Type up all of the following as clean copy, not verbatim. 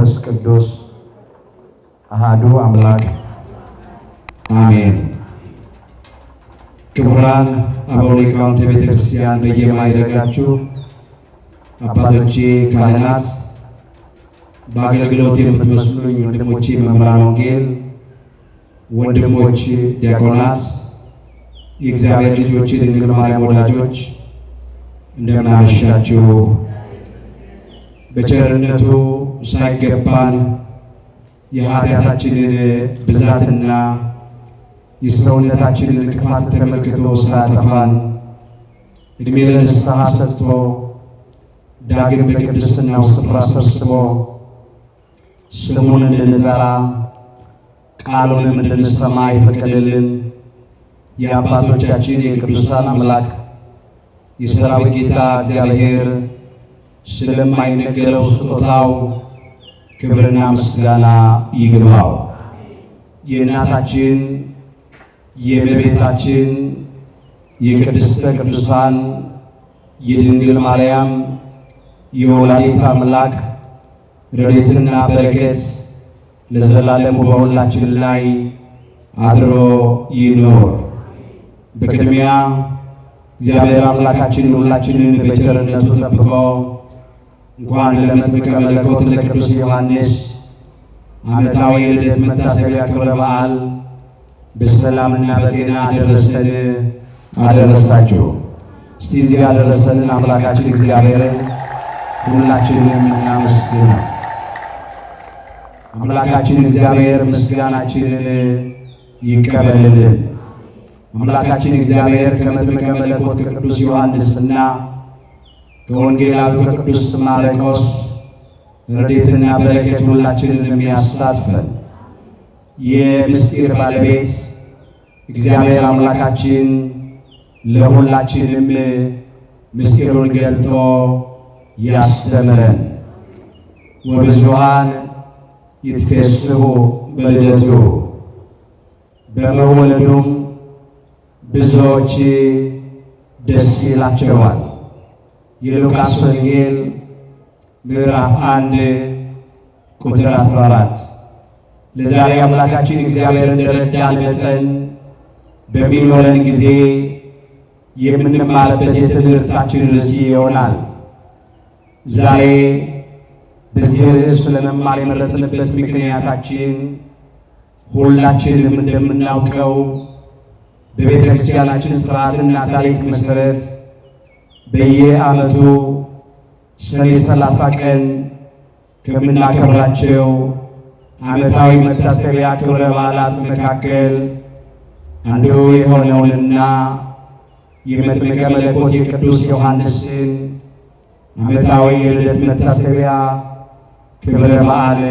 መንፈስ ቅዱስ አሃዱ አምላክ አሜን። ክቡራን አበው ሊቃውንተ ቤተ ክርስቲያን በየማዕረጋችሁ አባቶቼ ካህናት፣ በአገልግሎት የምትመስሉኝ ወንድሞቼ መምህራን ወንጌል፣ ወንድሞች ዲያቆናት፣ የእግዚአብሔር ልጆች፣ የድንግል ማርያም ወዳጆች እንደምን አመሻችሁ። በቸርነቱ ሳይገባን የኃጢአታችንን ብዛትና የሰውነታችንን እንቅፋት ተመልክቶ ሳያጠፋን ዕድሜ ለንስሐ ሰጥቶ ዳግም በቅድስናው ስፍራ ሰብስቦ ስሙን እንድንጠራ ቃሉንም እንድንሰማ የፈቀደልን የአባቶቻችን የቅዱሳን አምላክ የሰራዊት ጌታ እግዚአብሔር ስለማይነገረው ስጦታው ክብርና ምስጋና ይግባው። የእናታችን የእመቤታችን የቅድስተ ቅዱሳን የድንግል ማርያም የወላዲተ አምላክ ረድኤትና በረከት ለዘላለሙ በሁላችን ላይ አድሮ ይኖር። በቅድሚያ እግዚአብሔር አምላካችን ሁላችንን በቸርነቱ ጠብቆ እንኳን ለመጥምቀ መለኮት ለቅዱስ ዮሐንስ ዓመታዊ የልደት መታሰቢያ ክብረ በዓል በሰላምና በጤና አደረሰን አደረሳችሁ። እስቲ እዚህ ያደረሰን አምላካችን እግዚአብሔርን ሁላችንም እናመስግነው። አምላካችን እግዚአብሔር ምስጋናችንን ይቀበልልን። አምላካችን እግዚአብሔር ከመጥምቀ መለኮት ከቅዱስ ዮሐንስና ከወንጌላዊ ከቅዱስ ማርቆስ ረድኤትና በረከት ሁላችንን የሚያሳትፈን የምስጢር ባለቤት እግዚአብሔር አምላካችን ለሁላችንም ምስጢሩን ገልጦ ያስተምረን። ወብዙኃን ይትፌስሑ በልደቱ፣ በመወለዱም ብዙዎች ደስ ይላቸዋል። የሉቃስ ወንጌል ምዕራፍ 1 ቁጥር 14። ለዛሬ አምላካችን እግዚአብሔር እንደረዳን መጠን በሚኖረን ጊዜ የምንማርበት የትምህርታችን ርዕስ ይሆናል። ዛሬ በዚህ ርዕስ ለመማር የመረጥንበት ምክንያታችን ሁላችንም እንደምናውቀው በቤተ ክርስቲያናችን ሥርዓትና ታሪክ መሠረት በየዓመቱ ሰኔ 30 ቀን ከምናከብራቸው ዓመታዊ መታሰቢያ ክብረ በዓላት መካከል አንዱ የሆነውንና የመጥምቀ መለኮት የቅዱስ ዮሐንስን ዓመታዊ የልደት መታሰቢያ ክብረ በዓል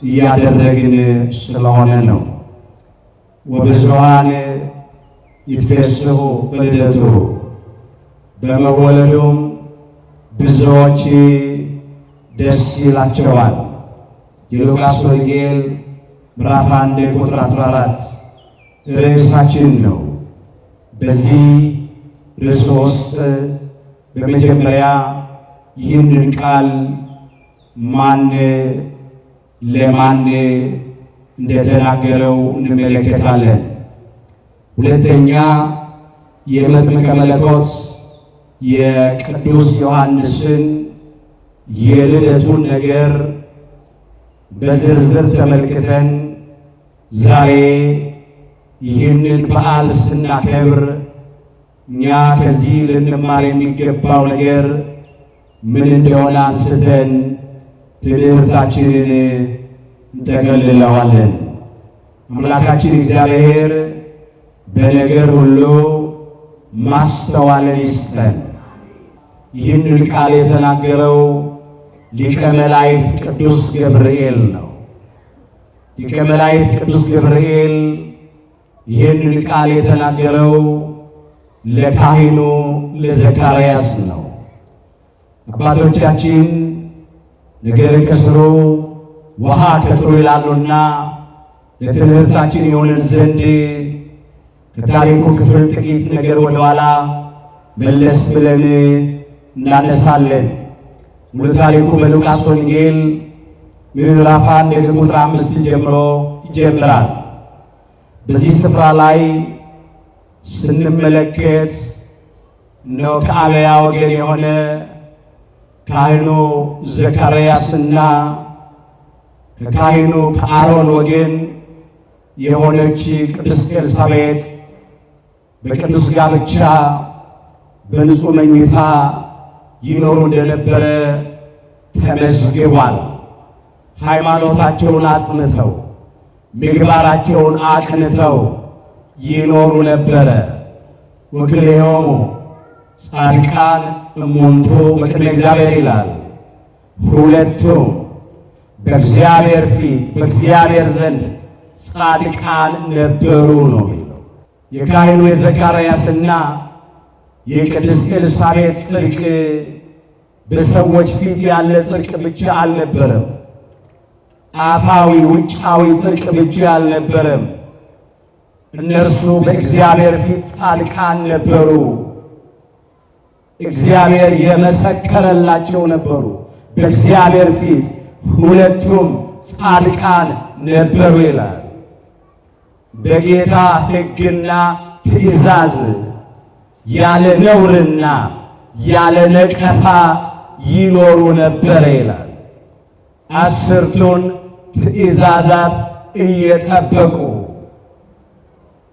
እያደረግን ስለሆነ ነው። ወብዙኃን ይትፌስሑ በልደቱ፣ በመወለዱም ብዙዎች ደስ ይላቸዋል። የሉቃስ ወንጌል ምዕራፍ 1 ቁጥር 14 ርዕሳችን ነው። በዚህ ርዕስ ውስጥ በመጀመሪያ ይህንን ቃል ማን ለማን እንደተናገረው እንመለከታለን። ሁለተኛ የመጥምቀ መለኮት የቅዱስ ዮሐንስን የልደቱን ነገር በዝርዝር ተመልክተን ዛሬ ይህንን በዓል ስናከብር እኛ ከዚህ ልንማር የሚገባው ነገር ምን እንደሆነ አንስተን ትምህርታችንን እንጠቀልለዋለን። አምላካችን እግዚአብሔር በነገር ሁሉ ማስተዋልን ይስጠን። ይህንን ቃል የተናገረው ሊቀ መላእክት ቅዱስ ገብርኤል ነው። ሊቀ መላእክት ቅዱስ ገብርኤል ይህንን ቃል የተናገረው ለካህኑ ለዘካርያስ ነው። አባቶቻችን ነገር ከስሩ ውሃ ከጥሩ ይላሉና ለትምህርታችን የሆነን ዘንድ ከታሪኩ ክፍል ጥቂት ነገር ወደኋላ መለስ ብለን እናነሳለን። ሙሉ ታሪኩ በሉቃስ ወንጌል ምዕራፍ 1 ከቁጥር 5 ጀምሮ ይጀምራል። በዚህ ስፍራ ላይ ስንመለከት ነው ከአብያ ወገን የሆነ ካህኑ ዘካርያስና ከካህኑ ከአሮን ወገን የሆነች ቅድስት ኤልሳቤጥ በቅዱስ ጋብቻ በንጹሕ መኝታ ይኖሩ እንደነበረ ተመዝግቧል። ሃይማኖታቸውን አጽንተው ምግባራቸውን አቅንተው ይኖሩ ነበረ። ወክልኤሆሙ ጻድቃን እሙንቱ በቅድመ እግዚአብሔር ይላል። ሁለቱም በእግዚአብሔር ፊት በእግዚአብሔር ዘንድ ጻድቃን ነበሩ ነው የሚለው። የካህኑ የዘካርያስና የቅድስት ኤልሳቤጥ ጽድቅ በሰዎች ፊት ያለ ጽድቅ ብቻ አልነበረም። አፋዊ ውጫዊ ጽድቅ ብቻ አልነበረም። እነርሱ በእግዚአብሔር ፊት ጻድቃን ነበሩ። እግዚአብሔር የመሰከረላቸው ነበሩ። በእግዚአብሔር ፊት ሁለቱም ጻድቃን ነበሩ ይላል። በጌታ ሕግና ትእዛዝ ያለ ነውርና ያለ ነቀፋ ይኖሩ ነበረ ይላል። አስርቱን ትእዛዛት እየጠበቁ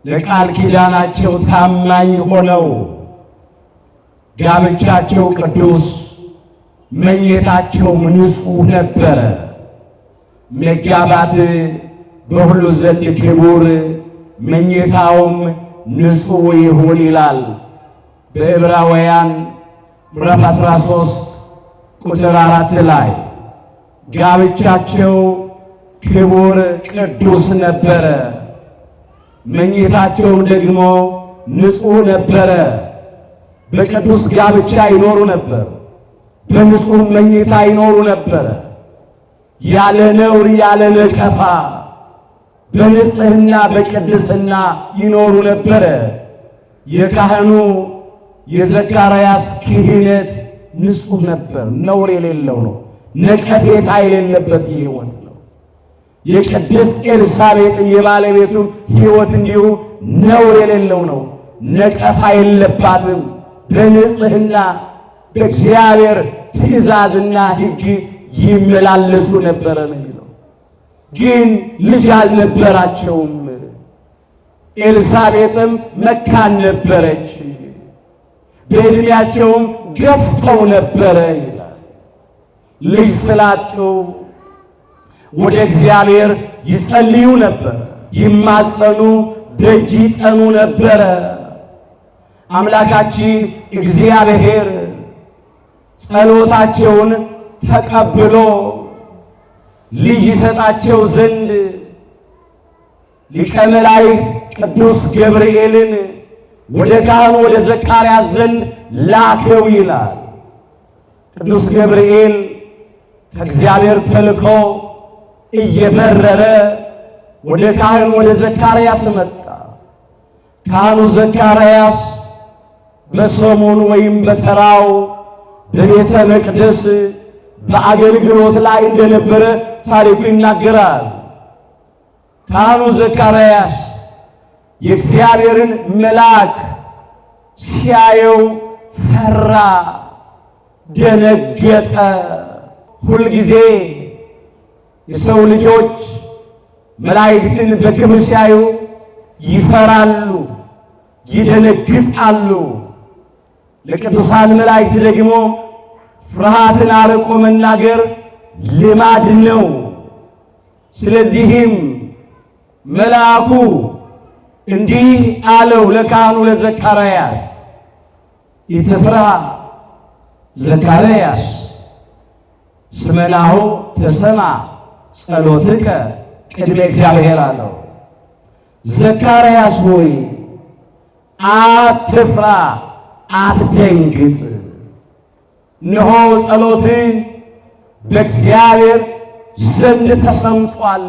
ለቃል ኪዳናቸው ታማኝ ሆነው ጋብቻቸው ቅዱስ፣ መኝታቸው ንጹሕ ነበረ። መጋባት በሁሉ ዘንድ ክቡር፣ መኝታውም ንጹሕ ይሁን ይላል በዕብራውያን ምዕራፍ 13 ቁጥር 4 ላይ። ጋብቻቸው ክቡር ቅዱስ ነበረ። መኝታቸውም ደግሞ ንጹሕ ነበረ። በቅዱስ ጋብቻ ይኖሩ ነበር። በንጹሕ መኝታ ይኖሩ ነበረ። ያለ ነውር ያለ ነቀፋ በንጽሕና በቅድስና ይኖሩ ነበረ። የካህኑ የዘካርያስ ክህነት ንጹሕ ነበር፣ ነውር የሌለው ነው። ነቀፌታ የሌለበት ሕይወት ነው። የቅድስት ኤልሳቤጥ የባለቤቱ ሕይወት እንዲሁ ነውር የሌለው ነው። ነቀፋ የለባትም። በንጽሕና በእግዚአብሔር ትእዛዝና ሕግ ይመላለሱ ነበረ ነው የሚለው። ግን ልጅ አልነበራቸውም። ኤልሳቤጥም መካን ነበረች። በዕድሜያቸውም ገፍተው ነበረ ይላል። ልጅ ስላጡ ወደ እግዚአብሔር ይጸልዩ ነበር፣ ይማጸኑ፣ ደጅ ይጠኑ ነበረ። አምላካችን እግዚአብሔር ጸሎታቸውን ተቀብሎ ልጅ ይሰጣቸው ዘንድ ሊቀ መላእክት ቅዱስ ገብርኤልን ወደ ካህኑ ወደ ዘካርያስ ዘንድ ላከው ይላል። ቅዱስ ገብርኤል ከእግዚአብሔር ተልኮ እየበረረ ወደ ካህኑ ወደ ዘካርያስ መጣ። ካህኑ ዘካርያስ በሰሞኑ ወይም በተራው በቤተ መቅደስ በአገልግሎት ላይ እንደነበረ ታሪኩ ይናገራል። ካህኑ ዘካርያስ የእግዚአብሔርን መልአክ ሲያየው ፈራ፣ ደነገጠ። ሁልጊዜ የሰው ልጆች መላእክትን በክብር ሲያዩ ይፈራሉ፣ ይደነግጣሉ። ለቅዱሳን መላእክት ደግሞ ፍርሃትን አርቆ መናገር ልማድ ነው። ስለዚህም መልአኩ እንዲህ አለው ለካህኑ ለዘካርያስ፣ ኢትፍራ ዘካርያስ ስመናሁ ተሰማ ጸሎትከ ቅድመ እግዚአብሔር አለው። ዘካርያስ ሆይ አትፍራ፣ አትደንግጥ። እነሆ ጸሎትህ በእግዚአብሔር ዘንድ ተሰምቷል።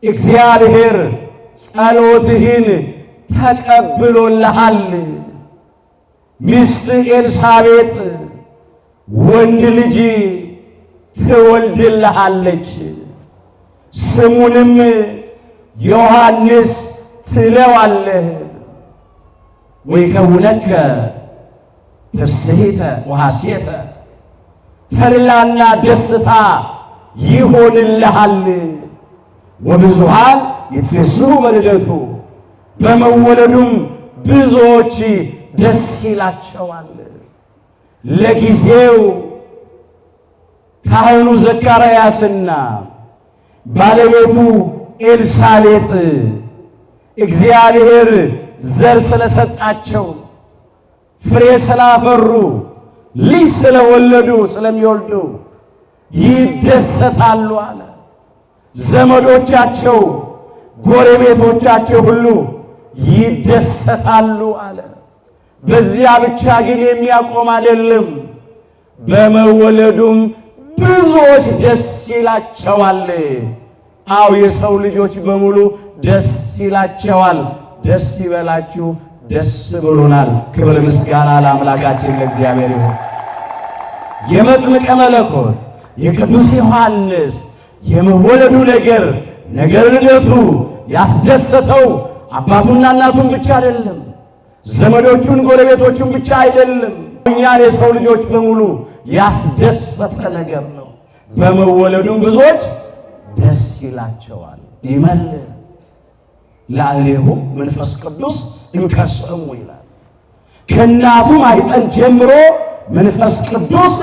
እግዚአብሔር ጸሎትህን ተቀብሎልሃል። ሚስት ኤልሳቤጥ ወንድ ልጅ ትወልድልሃለች፣ ስሙንም ዮሐንስ ትለዋለህ። ወይከውነከ ተስሕተ ወሐሴተ ተድላና ደስታ ይሆንልሃል። ወብዙኃን ይትፌስሑ በልደቱ በመወለዱም ብዙዎች ደስ ይላቸዋል። ለጊዜው ካህኑ ዘካርያስና ባለቤቱ ኤልሳቤጥ እግዚአብሔር ዘር ስለሰጣቸው ፍሬ ስላፈሩ ልጅ ስለወለዱ ስለሚወልዱ ይደሰታሉ አለ። ዘመዶቻቸው ጎረቤቶቻቸው ሁሉ ይደሰታሉ አለ። በዚያ ብቻ ግን የሚያቆም አይደለም። በመወለዱም ብዙዎች ደስ ይላቸዋል። አው የሰው ልጆች በሙሉ ደስ ይላቸዋል። ደስ ይበላችሁ፣ ደስ ብሎናል። ክብር ምስጋና ለአምላካችን ለእግዚአብሔር ይሁን። የመጥምቀ መለኮት የቅዱስ ዮሐንስ የመወለዱ ነገር ልደቱ ያስደሰተው አባቱና እናቱን ብቻ አይደለም፣ ዘመዶቹን ጎረቤቶቹን ብቻ አይደለም፣ እኛን የሰው ልጆች በሙሉ ያስደሰተ ነገር ነው። በመወለዱም ብዙዎች ደስ ይላቸዋል። ይመልእ ላዕሌሁ መንፈስ ቅዱስ እንከሰሙ ይላል። ከእናቱ ማኅፀን ጀምሮ መንፈስ ቅዱስ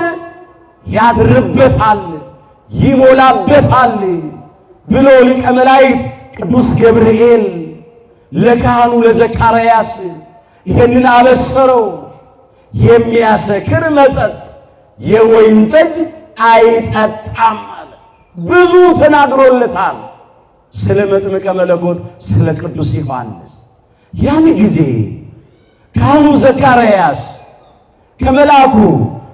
ያድርበታል ይሞላበታል ብሎ ሊቀ መላእክት ቅዱስ ገብርኤል ለካህኑ ለዘካርያስ ይህንን አበሰረው። የሚያሰክር መጠጥ የወይን ጠጅ አይጠጣም አለ። ብዙ ተናግሮለታል ስለ መጥምቀ መለኮት ስለ ቅዱስ ዮሐንስ። ያን ጊዜ ካህኑ ዘካርያስ ከመልአኩ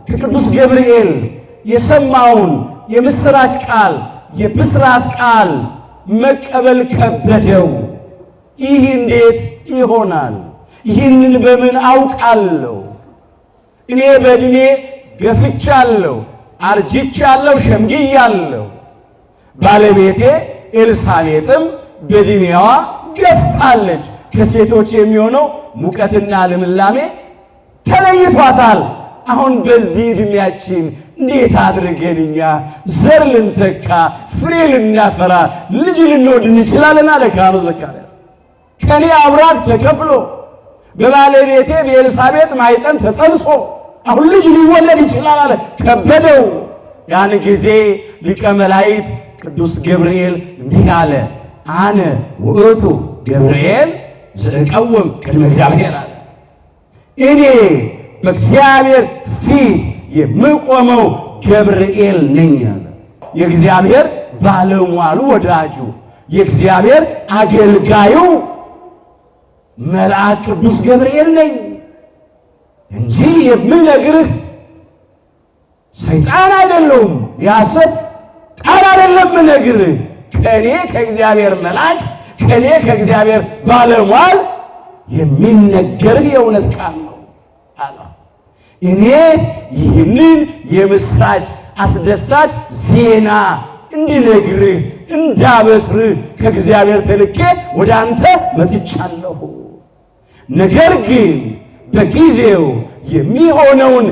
ከቅዱስ ገብርኤል የሰማውን የምስራች ቃል የብስራት ቃል መቀበል ከበደው። ይህ እንዴት ይሆናል? ይህንን በምን አውቃለሁ? እኔ በእድሜ ገፍቻለሁ፣ አርጅቻለሁ፣ ሸምግያለሁ። ባለቤቴ ኤልሳቤጥም በእድሜዋ ገፍታለች። ከሴቶች የሚሆነው ሙቀትና ልምላሜ ተለይቷታል። አሁን በዚህ እድሜያችን እንዴት አድርገን እኛ ዘር ልንተካ ፍሬ ልናፈራ ልጅ ልንወልድ እንችላለን? አለ ካህኑ ዘካርያስ። ከኔ አብራክ ተከፍሎ በባለቤቴ በኤልሳቤጥ ማኅፀን ተጸንሶ አሁን ልጅ ሊወለድ ይችላል አለ። ከበደው። ያን ጊዜ ሊቀ መላእክት ቅዱስ ገብርኤል እንዲህ አለ፣ አነ ውእቱ ገብርኤል ዘእቀውም ቅድመ እግዚአብሔር አለ። እኔ በእግዚአብሔር ፊት የምቆመው ገብርኤል ነኝ አለ። የእግዚአብሔር ባለሟሉ ወዳጁ የእግዚአብሔር አገልጋዩ መልአክ ቅዱስ ገብርኤል ነኝ እንጂ የምነግርህ ሰይጣን አይደለሁም፣ የሐሰት ቃል አይደለም የምነግርህ። ከእኔ ከእግዚአብሔር መልአክ ከእኔ ከእግዚአብሔር ባለሟል የሚነገር የእውነት ቃል ነው አለ። እኔ ይህንን የምስራች አስደሳች ዜና እንድነግርህ እንዳበስርህ ከእግዚአብሔር ተልኬ ወደ አንተ መጥቻለሁ። ነገር ግን በጊዜው የሚሆነውን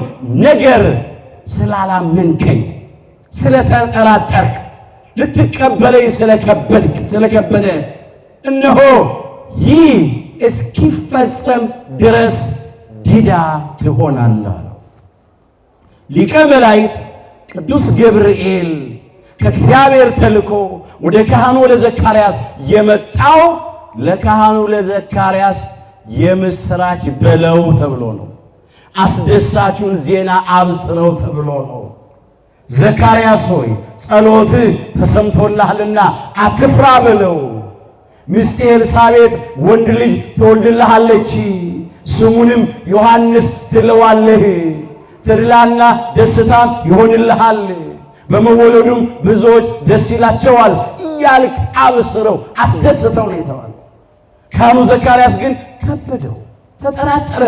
ነገር ስላላመንከኝ፣ ስለተጠራጠርክ፣ ልትቀበለኝ ስለከበደ እነሆ ይህ እስኪፈጸም ድረስ ዲዳ ትሆናለህ። ሊቀ መላእክት ቅዱስ ገብርኤል ከእግዚአብሔር ተልኮ ወደ ካህኑ ወደ ዘካርያስ የመጣው ለካህኑ ለዘካርያስ የምስራች በለው ተብሎ ነው። አስደሳቹን ዜና አብስረው ተብሎ ነው። ዘካርያስ ሆይ ጸሎት ተሰምቶልሃልና አትፍራ በለው። ሚስቴ ኤልሳቤጥ ወንድ ልጅ ትወልድልሃለች፣ ስሙንም ዮሐንስ ትለዋለህ። ተድላና ደስታም ይሆንልሃል፣ በመወለዱም ብዙዎች ደስ ይላቸዋል እያልክ አብስረው አስደስተው ነው የተባለ። ካህኑ ዘካርያስ ግን ከበደው፣ ተጠራጠረ።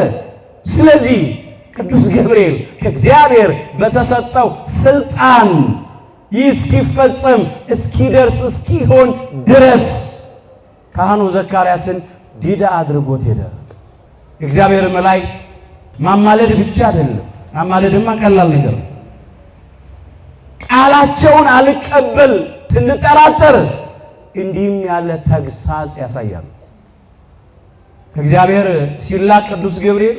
ስለዚህ ቅዱስ ገብርኤል ከእግዚአብሔር በተሰጠው ስልጣን ይህ እስኪፈጸም እስኪደርስ እስኪሆን ድረስ ካህኑ ዘካርያስን ዲዳ አድርጎት ሄደ። እግዚአብሔር መላእክት ማማለድ ብቻ አይደለም፣ ማማለድማ ቀላል ነገር፣ ቃላቸውን አልቀበል ስንጠራጠር እንዲህም ያለ ተግሳጽ ያሳያሉ። እግዚአብሔር ሲላክ ቅዱስ ገብርኤል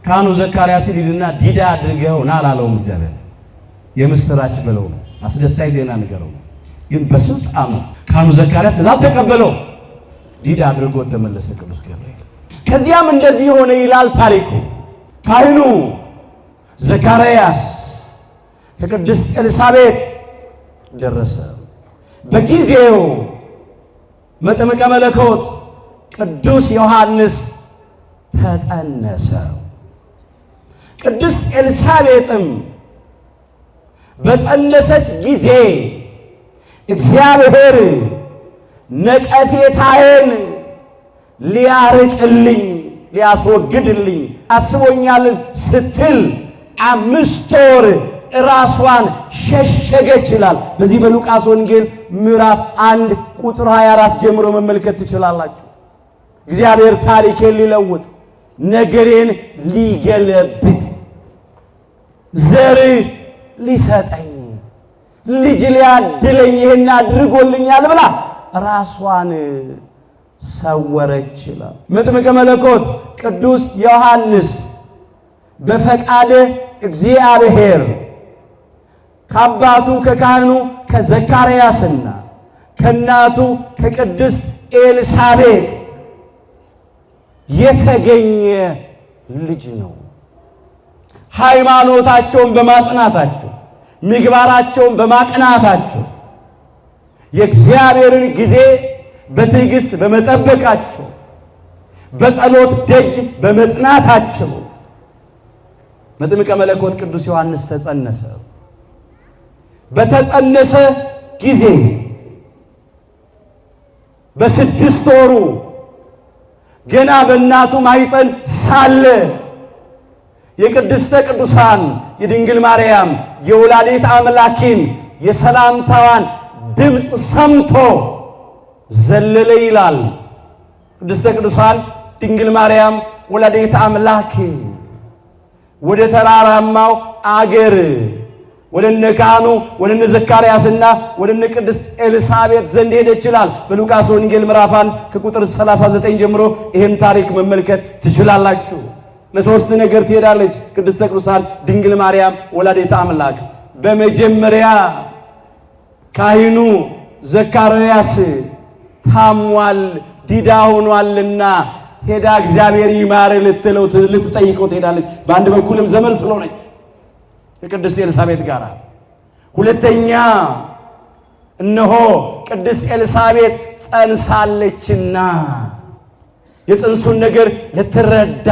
ካህኑ ዘካርያስን ሂድና ዲዳ አድርገው ና አላለውም። እግዚአብሔር የምስራች በለው ነው፣ አስደሳች ዜና ነገረው ነው። ግን በስልጣኑ ካህኑ ዘካርያስ ስላልተቀበለው ዲዳ አድርጎ ተመለሰ ቅዱስ ገብርኤል። ከዚያም እንደዚህ ሆነ ይላል ታሪኩ። ካህኑ ዘካርያስ ከቅድስት ኤልሳቤጥ ደረሰ። በጊዜው መጥምቀ መለኮት ቅዱስ ዮሐንስ ተጸነሰ። ቅድስት ኤልሳቤጥም በጸነሰች ጊዜ እግዚአብሔር ነቀፌታዬን ሊያርቅልኝ ሊያስወግድልኝ አስቦኛልን ስትል 5 ወር ራሷን ሸሸገች ይላል። በዚህ በሉቃስ ወንጌል ምዕራፍ 1 ቁጥር 24 ጀምሮ መመልከት ትችላላችሁ። እግዚአብሔር ታሪኬን ሊለውጥ ነገሬን ሊገለብጥ ዘር ሊሰጠኝ ልጅ ሊያድለኝ ይሄን አድርጎልኛል ብላ ራሷን ሰወረች ይላል። መጥምቀ መለኮት ቅዱስ ዮሐንስ በፈቃደ እግዚአብሔር ከአባቱ ከካህኑ ከዘካርያስና ከእናቱ ከቅድስት ኤልሳቤጥ የተገኘ ልጅ ነው። ሃይማኖታቸውን በማጽናታቸው ምግባራቸውን በማቅናታቸው የእግዚአብሔርን ጊዜ በትዕግስት በመጠበቃቸው በጸሎት ደጅ በመጽናታቸው መጥምቀ መለኮት ቅዱስ ዮሐንስ ተጸነሰ። በተጸነሰ ጊዜ በ6 ወሩ ገና በእናቱ ማኅፀን ሳለ የቅድስተ ቅዱሳን የድንግል ማርያም የወላዲተ አምላክን የሰላምታዋን ድምፅ ሰምቶ ዘለለ ይላል። ቅድስተ ቅዱሳን ድንግል ማርያም ወላዲተ አምላክ ወደ ተራራማው አገር ወደነ ካህኑ ወደነ ዘካርያስና ወደነ ቅድስት ኤልሳቤጥ ዘንድ ሄደች ይላል። በሉቃስ ወንጌል ምዕራፍ 1 ከቁጥር 39 ጀምሮ ይህን ታሪክ መመልከት ትችላላችሁ። ለሶስት ነገር ትሄዳለች ቅድስተ ቅዱሳን ድንግል ማርያም ወላዲተ አምላክ። በመጀመሪያ ካህኑ ዘካርያስ ታሟል ዲዳ ሆኗልና ሄዳ እግዚአብሔር ይማር ልትለው ልትጠይቀው ትሄዳለች። በአንድ በኩልም ዘመድ ስለሆነች ከቅድስት ኤልሳቤጥ ጋር። ሁለተኛ እነሆ ቅድስት ኤልሳቤጥ ጸንሳለችና የጽንሱን ነገር ልትረዳ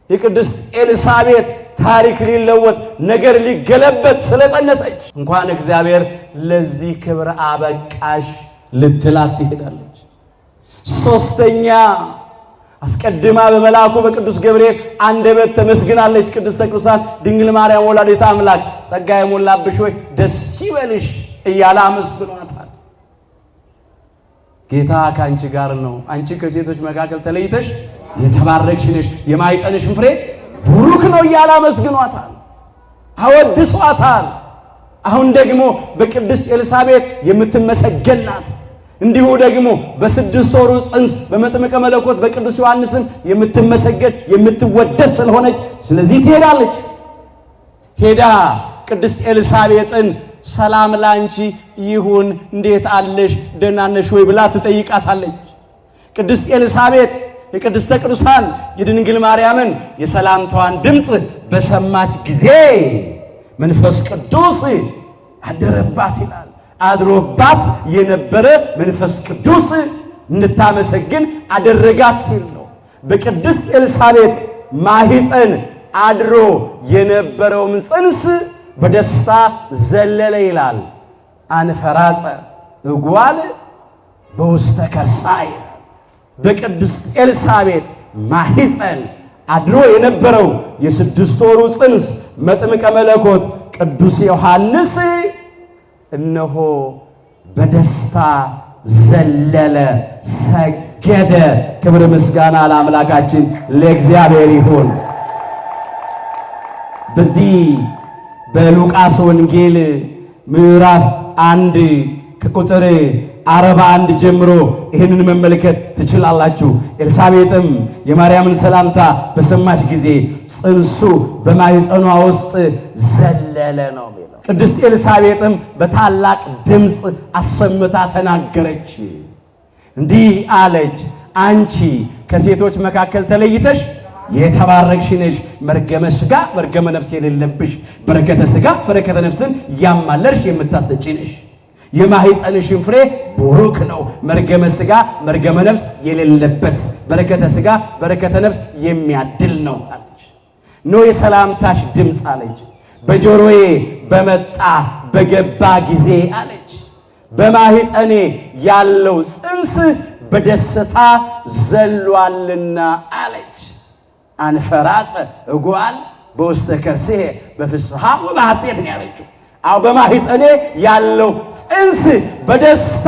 የቅድስት ኤልሳቤጥ ታሪክ ሊለወጥ ነገር ሊገለበጥ ስለጸነሰች እንኳን እግዚአብሔር ለዚህ ክብር አበቃሽ ልትላት ትሄዳለች። ሶስተኛ አስቀድማ በመልአኩ በቅዱስ ገብርኤል አንደበት ተመስግናለች። ቅድስተ ቅዱሳን ድንግል ማርያም ወላዲተ አምላክ ጸጋ የሞላብሽ ሆይ ደስ ይበልሽ እያለ አመስግኗታል። ጌታ ከአንቺ ጋር ነው፣ አንቺ ከሴቶች መካከል ተለይተሽ የተባረክሽ ነሽ፣ የማኅፀንሽም ፍሬ ቡሩክ ነው እያለ አመስግኗታል፣ አወድሷታል። አሁን ደግሞ በቅድስት ኤልሳቤጥ የምትመሰገን ናት። እንዲሁ ደግሞ በ6 ወሩ ጽንስ በመጥምቀ መለኮት በቅዱስ ዮሐንስም የምትመሰገን የምትወደስ ስለሆነች ስለዚህ ትሄዳለች። ሄዳ ቅድስት ኤልሳቤጥን ሰላም ላንቺ ይሁን፣ እንዴት አለሽ፣ ደህና ነሽ ወይ ብላ ትጠይቃታለች። ቅድስት ኤልሳቤጥ የቅድስተ ቅዱሳን የድንግል ማርያምን የሰላምታዋን ድምፅ በሰማች ጊዜ መንፈስ ቅዱስ አደረባት ይላል። አድሮባት የነበረ መንፈስ ቅዱስ እንድታመሰግን አደረጋት ሲል ነው። በቅድስት ኤልሳቤጥ ማኅፀን አድሮ የነበረውም ጽንስ በደስታ ዘለለ ይላል። አንፈራጸ እጓል በውስተ ከርሳ ይላል። በቅድስት ኤልሳቤጥ ማኅፀን አድሮ የነበረው የ6 ወሩ ጽንስ መጥምቀ መለኮት ቅዱስ ዮሐንስ እነሆ በደስታ ዘለለ ሰገደ። ክብር ምስጋና ለአምላካችን ለእግዚአብሔር ይሁን። በዚህ በሉቃስ ወንጌል ምዕራፍ 1 ከቁጥር 41 ጀምሮ ይህንን መመልከት ትችላላችሁ። ኤልሳቤጥም የማርያምን ሰላምታ በሰማች ጊዜ ጽንሱ በማኅፀኗ ውስጥ ዘለለ ነው የሚለው። ቅድስት ኤልሳቤጥም በታላቅ ድምፅ አሰምታ ተናገረች፣ እንዲህ አለች፣ አንቺ ከሴቶች መካከል ተለይተሽ የተባረክሽ ነሽ፣ መርገመ ሥጋ መርገመ ነፍስ የሌለብሽ፣ በረከተ ሥጋ በረከተ ነፍስን እያማለርሽ የምታሰጪ ነሽ። የማኅፀንሽን ፍሬ ቡሩክ ነው፣ መርገመ ሥጋ መርገመ ነፍስ የሌለበት፣ በረከተ ሥጋ በረከተ ነፍስ የሚያድል ነው አለች። ኖ የሰላምታሽ ድምፅ አለች በጆሮዬ በመጣ በገባ ጊዜ አለች፣ በማኅፀኔ ያለው ጽንስ በደስታ ዘሏልና አለች። አንፈራጸ እጓል በውስተ ከርሥየ በፍስሐ ወበሐሴት ነው ያለችው። አዎ በማኅፀኔ ያለው ጽንስ በደስታ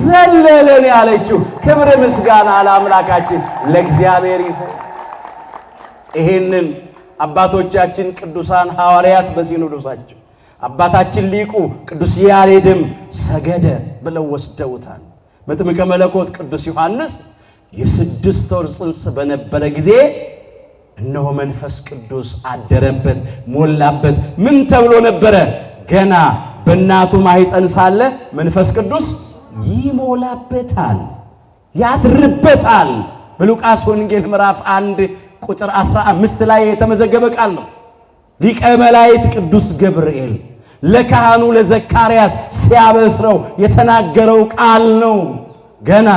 ዘለለ ነው ያለችው። ክብር ምስጋና ለአምላካችን ለእግዚአብሔር ይሁን። ይሄንን አባቶቻችን ቅዱሳን ሐዋርያት በሲኖዶሳቸው አባታችን ሊቁ ቅዱስ ያሬድም ሰገደ ብለው ወስደውታል። መጥምቀ መለኮት ቅዱስ ዮሐንስ የ6 ወር ጽንስ በነበረ ጊዜ እነሆ መንፈስ ቅዱስ አደረበት ሞላበት። ምን ተብሎ ነበረ? ገና በእናቱ ማኅፀን ሳለ መንፈስ ቅዱስ ይሞላበታል፣ ያድርበታል። በሉቃስ ወንጌል ምዕራፍ 1 ቁጥር 15 ላይ የተመዘገበ ቃል ነው። ሊቀ መላእክት ቅዱስ ገብርኤል ለካህኑ ለዘካርያስ ሲያበስረው የተናገረው ቃል ነው። ገና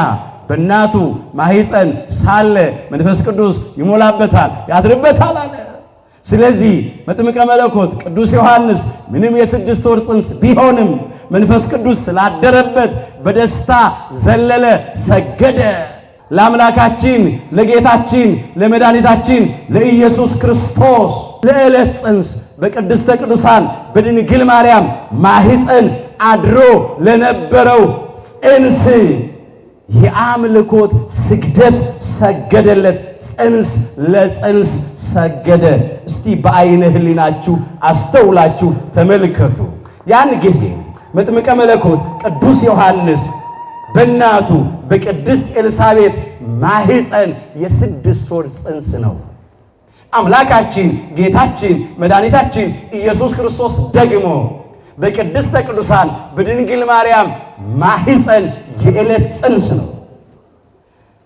በእናቱ ማኅፀን ሳለ መንፈስ ቅዱስ ይሞላበታል፣ ያድርበታል አለ። ስለዚህ መጥምቀ መለኮት ቅዱስ ዮሐንስ ምንም የ6 ወር ጽንስ ቢሆንም መንፈስ ቅዱስ ስላደረበት በደስታ ዘለለ ሰገደ። ለአምላካችን ለጌታችን ለመድኃኒታችን ለኢየሱስ ክርስቶስ ለዕለት ጽንስ በቅድስተ ቅዱሳን በድንግል ማርያም ማኅፀን አድሮ ለነበረው ጽንስ የአምልኮት ስግደት ሰገደለት። ጽንስ ለጽንስ ሰገደ። እስቲ በአይነ ህሊናችሁ አስተውላችሁ ተመልከቱ። ያን ጊዜ መጥምቀ መለኮት ቅዱስ ዮሐንስ በእናቱ በቅድስት ኤልሳቤጥ ማኅፀን የ6 ወር ጽንስ ነው። አምላካችን ጌታችን መድኃኒታችን ኢየሱስ ክርስቶስ ደግሞ በቅድስተ ቅዱሳን በድንግል ማርያም ማኅፀን የዕለት ጽንስ ነው።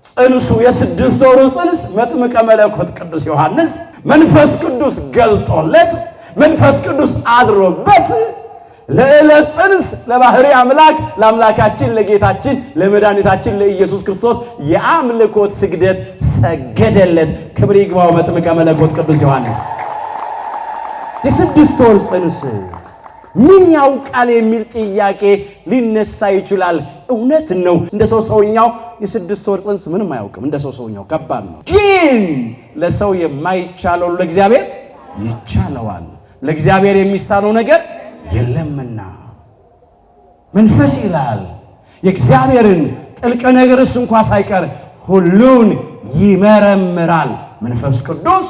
ጽንሱ የ6 ወሩ ጽንስ መጥምቀ መለኮት ቅዱስ ዮሐንስ መንፈስ ቅዱስ ገልጦለት መንፈስ ቅዱስ አድሮበት ለዕለት ጽንስ ለባሕሪ አምላክ ለአምላካችን ለጌታችን ለመድኃኒታችን ለኢየሱስ ክርስቶስ የአምልኮት ስግደት ሰገደለት። ክብር ይግባው መጥምቀ መለኮት ቅዱስ ዮሐንስ። የ6 ወር ጽንስ ምን ያውቃል የሚል ጥያቄ ሊነሳ ይችላል። እውነት ነው። እንደ ሰውኛው የ6 ወር ጽንስ ምንም አያውቅም። እንደ ሰውኛው ከባድ ነው። ግን ለሰው የማይቻለው ለእግዚአብሔር ይቻለዋል። ለእግዚአብሔር የሚሳነው ነገር የለምና መንፈስ ይላል የእግዚአብሔርን ጥልቅ ነገርስ እንኳ ሳይቀር ሁሉን ይመረምራል። መንፈስ ቅዱስ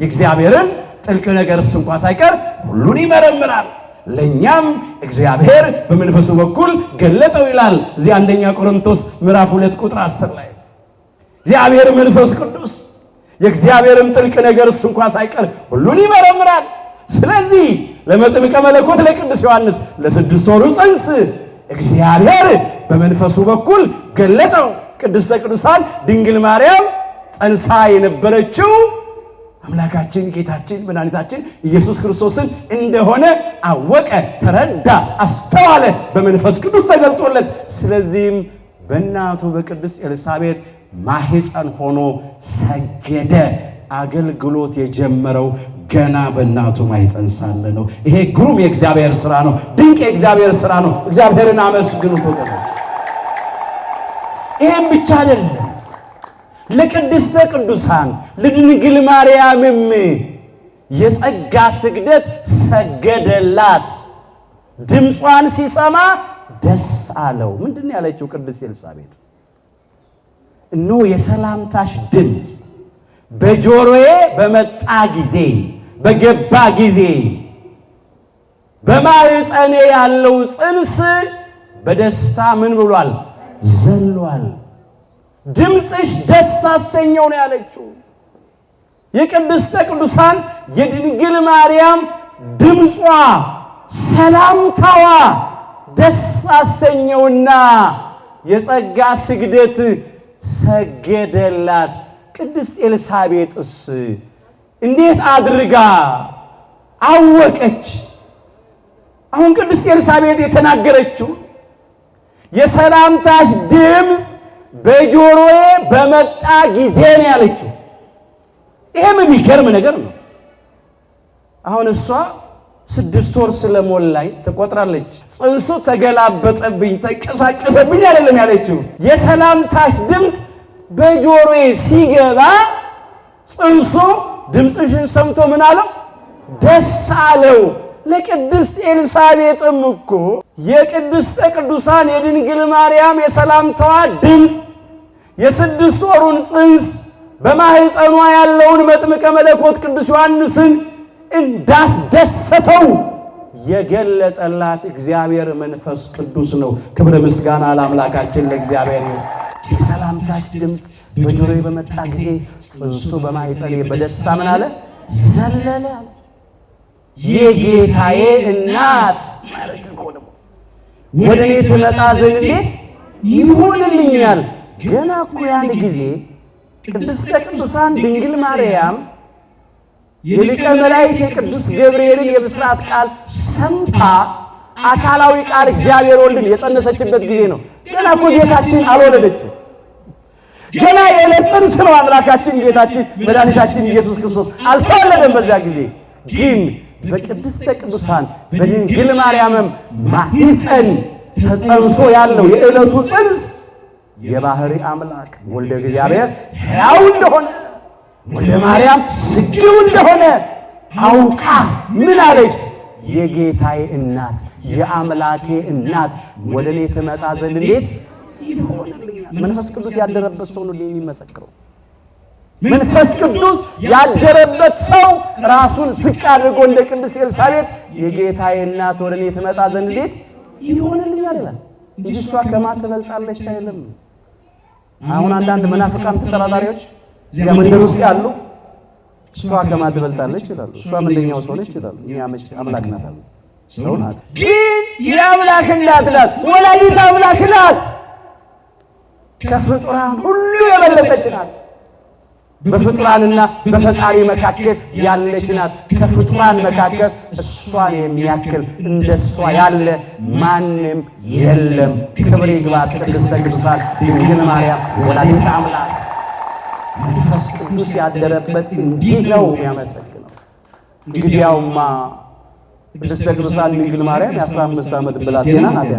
የእግዚአብሔርን ጥልቅ ነገርስ እንኳ ሳይቀር ሁሉን ይመረምራል። ለኛም እግዚአብሔር በመንፈሱ በኩል ገለጠው ይላል እዚህ አንደኛ ቆሮንቶስ ምዕራፍ 2 ቁጥር 10 ላይ እግዚአብሔር መንፈስ ቅዱስ የእግዚአብሔርን ጥልቅ ነገርስ እንኳ ሳይቀር ሁሉን ይመረምራል። ስለዚህ ለመጥምቀ መለኮት ለቅዱስ ዮሐንስ ለ6 ወሩ ጽንስ እግዚአብሔር በመንፈሱ በኩል ገለጠው። ቅድስተ ቅዱሳን ድንግል ማርያም ጸንሳ የነበረችው አምላካችን ጌታችን መድኃኒታችን ኢየሱስ ክርስቶስን እንደሆነ አወቀ፣ ተረዳ፣ አስተዋለ፣ በመንፈስ ቅዱስ ተገልጦለት። ስለዚህም በእናቱ በቅድስት ኤልሳቤጥ ማኅፀን ሆኖ ሰገደ። አገልግሎት የጀመረው ገና በእናቱ ማኅፀን ሳለ ነው። ይሄ ግሩም የእግዚአብሔር ሥራ ነው። ድንቅ የእግዚአብሔር ሥራ ነው። እግዚአብሔርን አመስግኑት ወገኖች። ይሄም ብቻ አይደለም። ለቅድስተ ቅዱሳን ለድንግል ማርያምም የጸጋ ስግደት ሰገደላት። ድምጿን ሲሰማ ደስ አለው። ምንድነው ያለችው ቅድስት ኤልሳቤጥ? እነሆ የሰላምታሽ ድምፅ በጆሮዬ በመጣ ጊዜ በገባ ጊዜ በማህፀኔ ያለው ጽንስ በደስታ ምን ብሏል? ዘሏል። ድምፅሽ ደስ አሰኘው ነው ያለችው። የቅድስተ ቅዱሳን የድንግል ማርያም ድምጿ ሰላምታዋ ደስ አሰኘውና የጸጋ ስግደት ሰገደላት። ቅድስት ኤልሳቤጥስ እንዴት አድርጋ አወቀች? አሁን ቅድስት ኤልሳቤጥ የተናገረችው የሰላምታሽ ድምፅ በጆሮዬ በመጣ ጊዜ ነው ያለችው። ይሄም የሚገርም ነገር ነው። አሁን እሷ 6 ወር ስለሞላኝ ትቆጥራለች። ጽንሱ ተገላበጠብኝ ተንቀሳቀሰብኝ አይደለም ያለችው። የሰላምታሽ ድምፅ በጆሮዬ ሲገባ ጽንሱ ድምፅሽን ሰምቶ ምን አለው? ደስ አለው። ለቅድስት ኤልሳቤጥም እኮ የቅድስተ ቅዱሳን የድንግል ማርያም የሰላምታዋ ድምፅ የ6 ወሩን ጽንስ በማህፀኗ ያለውን መጥምቀ መለኮት ቅዱስ ዮሐንስን እንዳስደሰተው የገለጠላት እግዚአብሔር መንፈስ ቅዱስ ነው። ክብር ምስጋና ለአምላካችን ለእግዚአብሔር ይሁን። የሰላምታሽ ድምፅ በጆሮዬ በመጣ ጊዜ ጽንሱ በማህፀኔ በደስታ ምን አለ? ዘለለ። የጌታዬ እናት ወደ እኔ ትመጣ ዘንድ ይሆንልኛል። ገና እኮ ያን ጊዜ ቅድስተ ቅዱሳን ድንግል ማርያም የሊቀ መላእክት የቅዱስ ገብርኤልን የብስራት ቃል ሰምታ አካላዊ ቃል እግዚአብሔር ወልድን የጸነሰችበት ጊዜ ነው። ገና እኮ ጌታችን አልወለደችም። ገና የዕለት ጽንስ ነው። አምላካችን ጌታችን መድኃኒታችን ኢየሱስ ክርስቶስ አልተወለደም። በዚያ ጊዜ ግን በቅድስተ ቅዱሳን በድንግል ማርያምም ማኅፀን ተጸንሶ ያለው የዕለቱ ጽንስ የባህሪ አምላክ ወልደ እግዚአብሔር ሕያው እንደሆነ ወልደ ማርያም ስግው እንደሆነ አውቃ ምን አለች? የጌታዬ እናት የአምላኬ እናት ወደ እኔ ትመጣ ዘንድ እንዴት ይሆንልኛል? መንፈስ ቅዱስ ያደረበት ሰው ነው የሚመሰክረው። መንፈስ ቅዱስ ያደረበት ሰው ራሱን ዝቅ አድርጎ እንደ ቅድስት ኤልሳቤጥ የጌታዬ እናት ወደ እኔ ትመጣ ዘንድ እንዴት ይሆንልኛል ይላል እንጂ እሷ ከማን ትበልጣለች አይልም። አሁን አንዳንድ መናፍቃን ተጠራጣሪዎች እዚያ መንደር ውስጥ ያሉ እሷ ከማን ትበልጣለች ይላሉ። እሷ ምንድነው ሰው ነች ይላሉ። እኛ አምላክ ናት አሉ። ሰው ናት ግን የአምላክ እናት ናት። ወላዲተ አምላክ ናት። ከፍጡራን ሁሉ የበለጠች ናት። በፍጡራንና በፈጣሪ መካከል ያለች ናት። ከፍጡራን መካከል እሷን የሚያክል እንደሷ ያለ ማንም የለም። ክብር ይግባት ቅድስተ ቅዱሳን ድንግል ማርያም ወላዲተ አምላክ። መንፈስ ቅዱስ ያደረበት እንዲህ ነው የሚያመሰግነው። እንግዲያውማ ቅድስተ ቅዱሳን ድንግል ማርያም የ15 ዓመት ብላቴና ናት።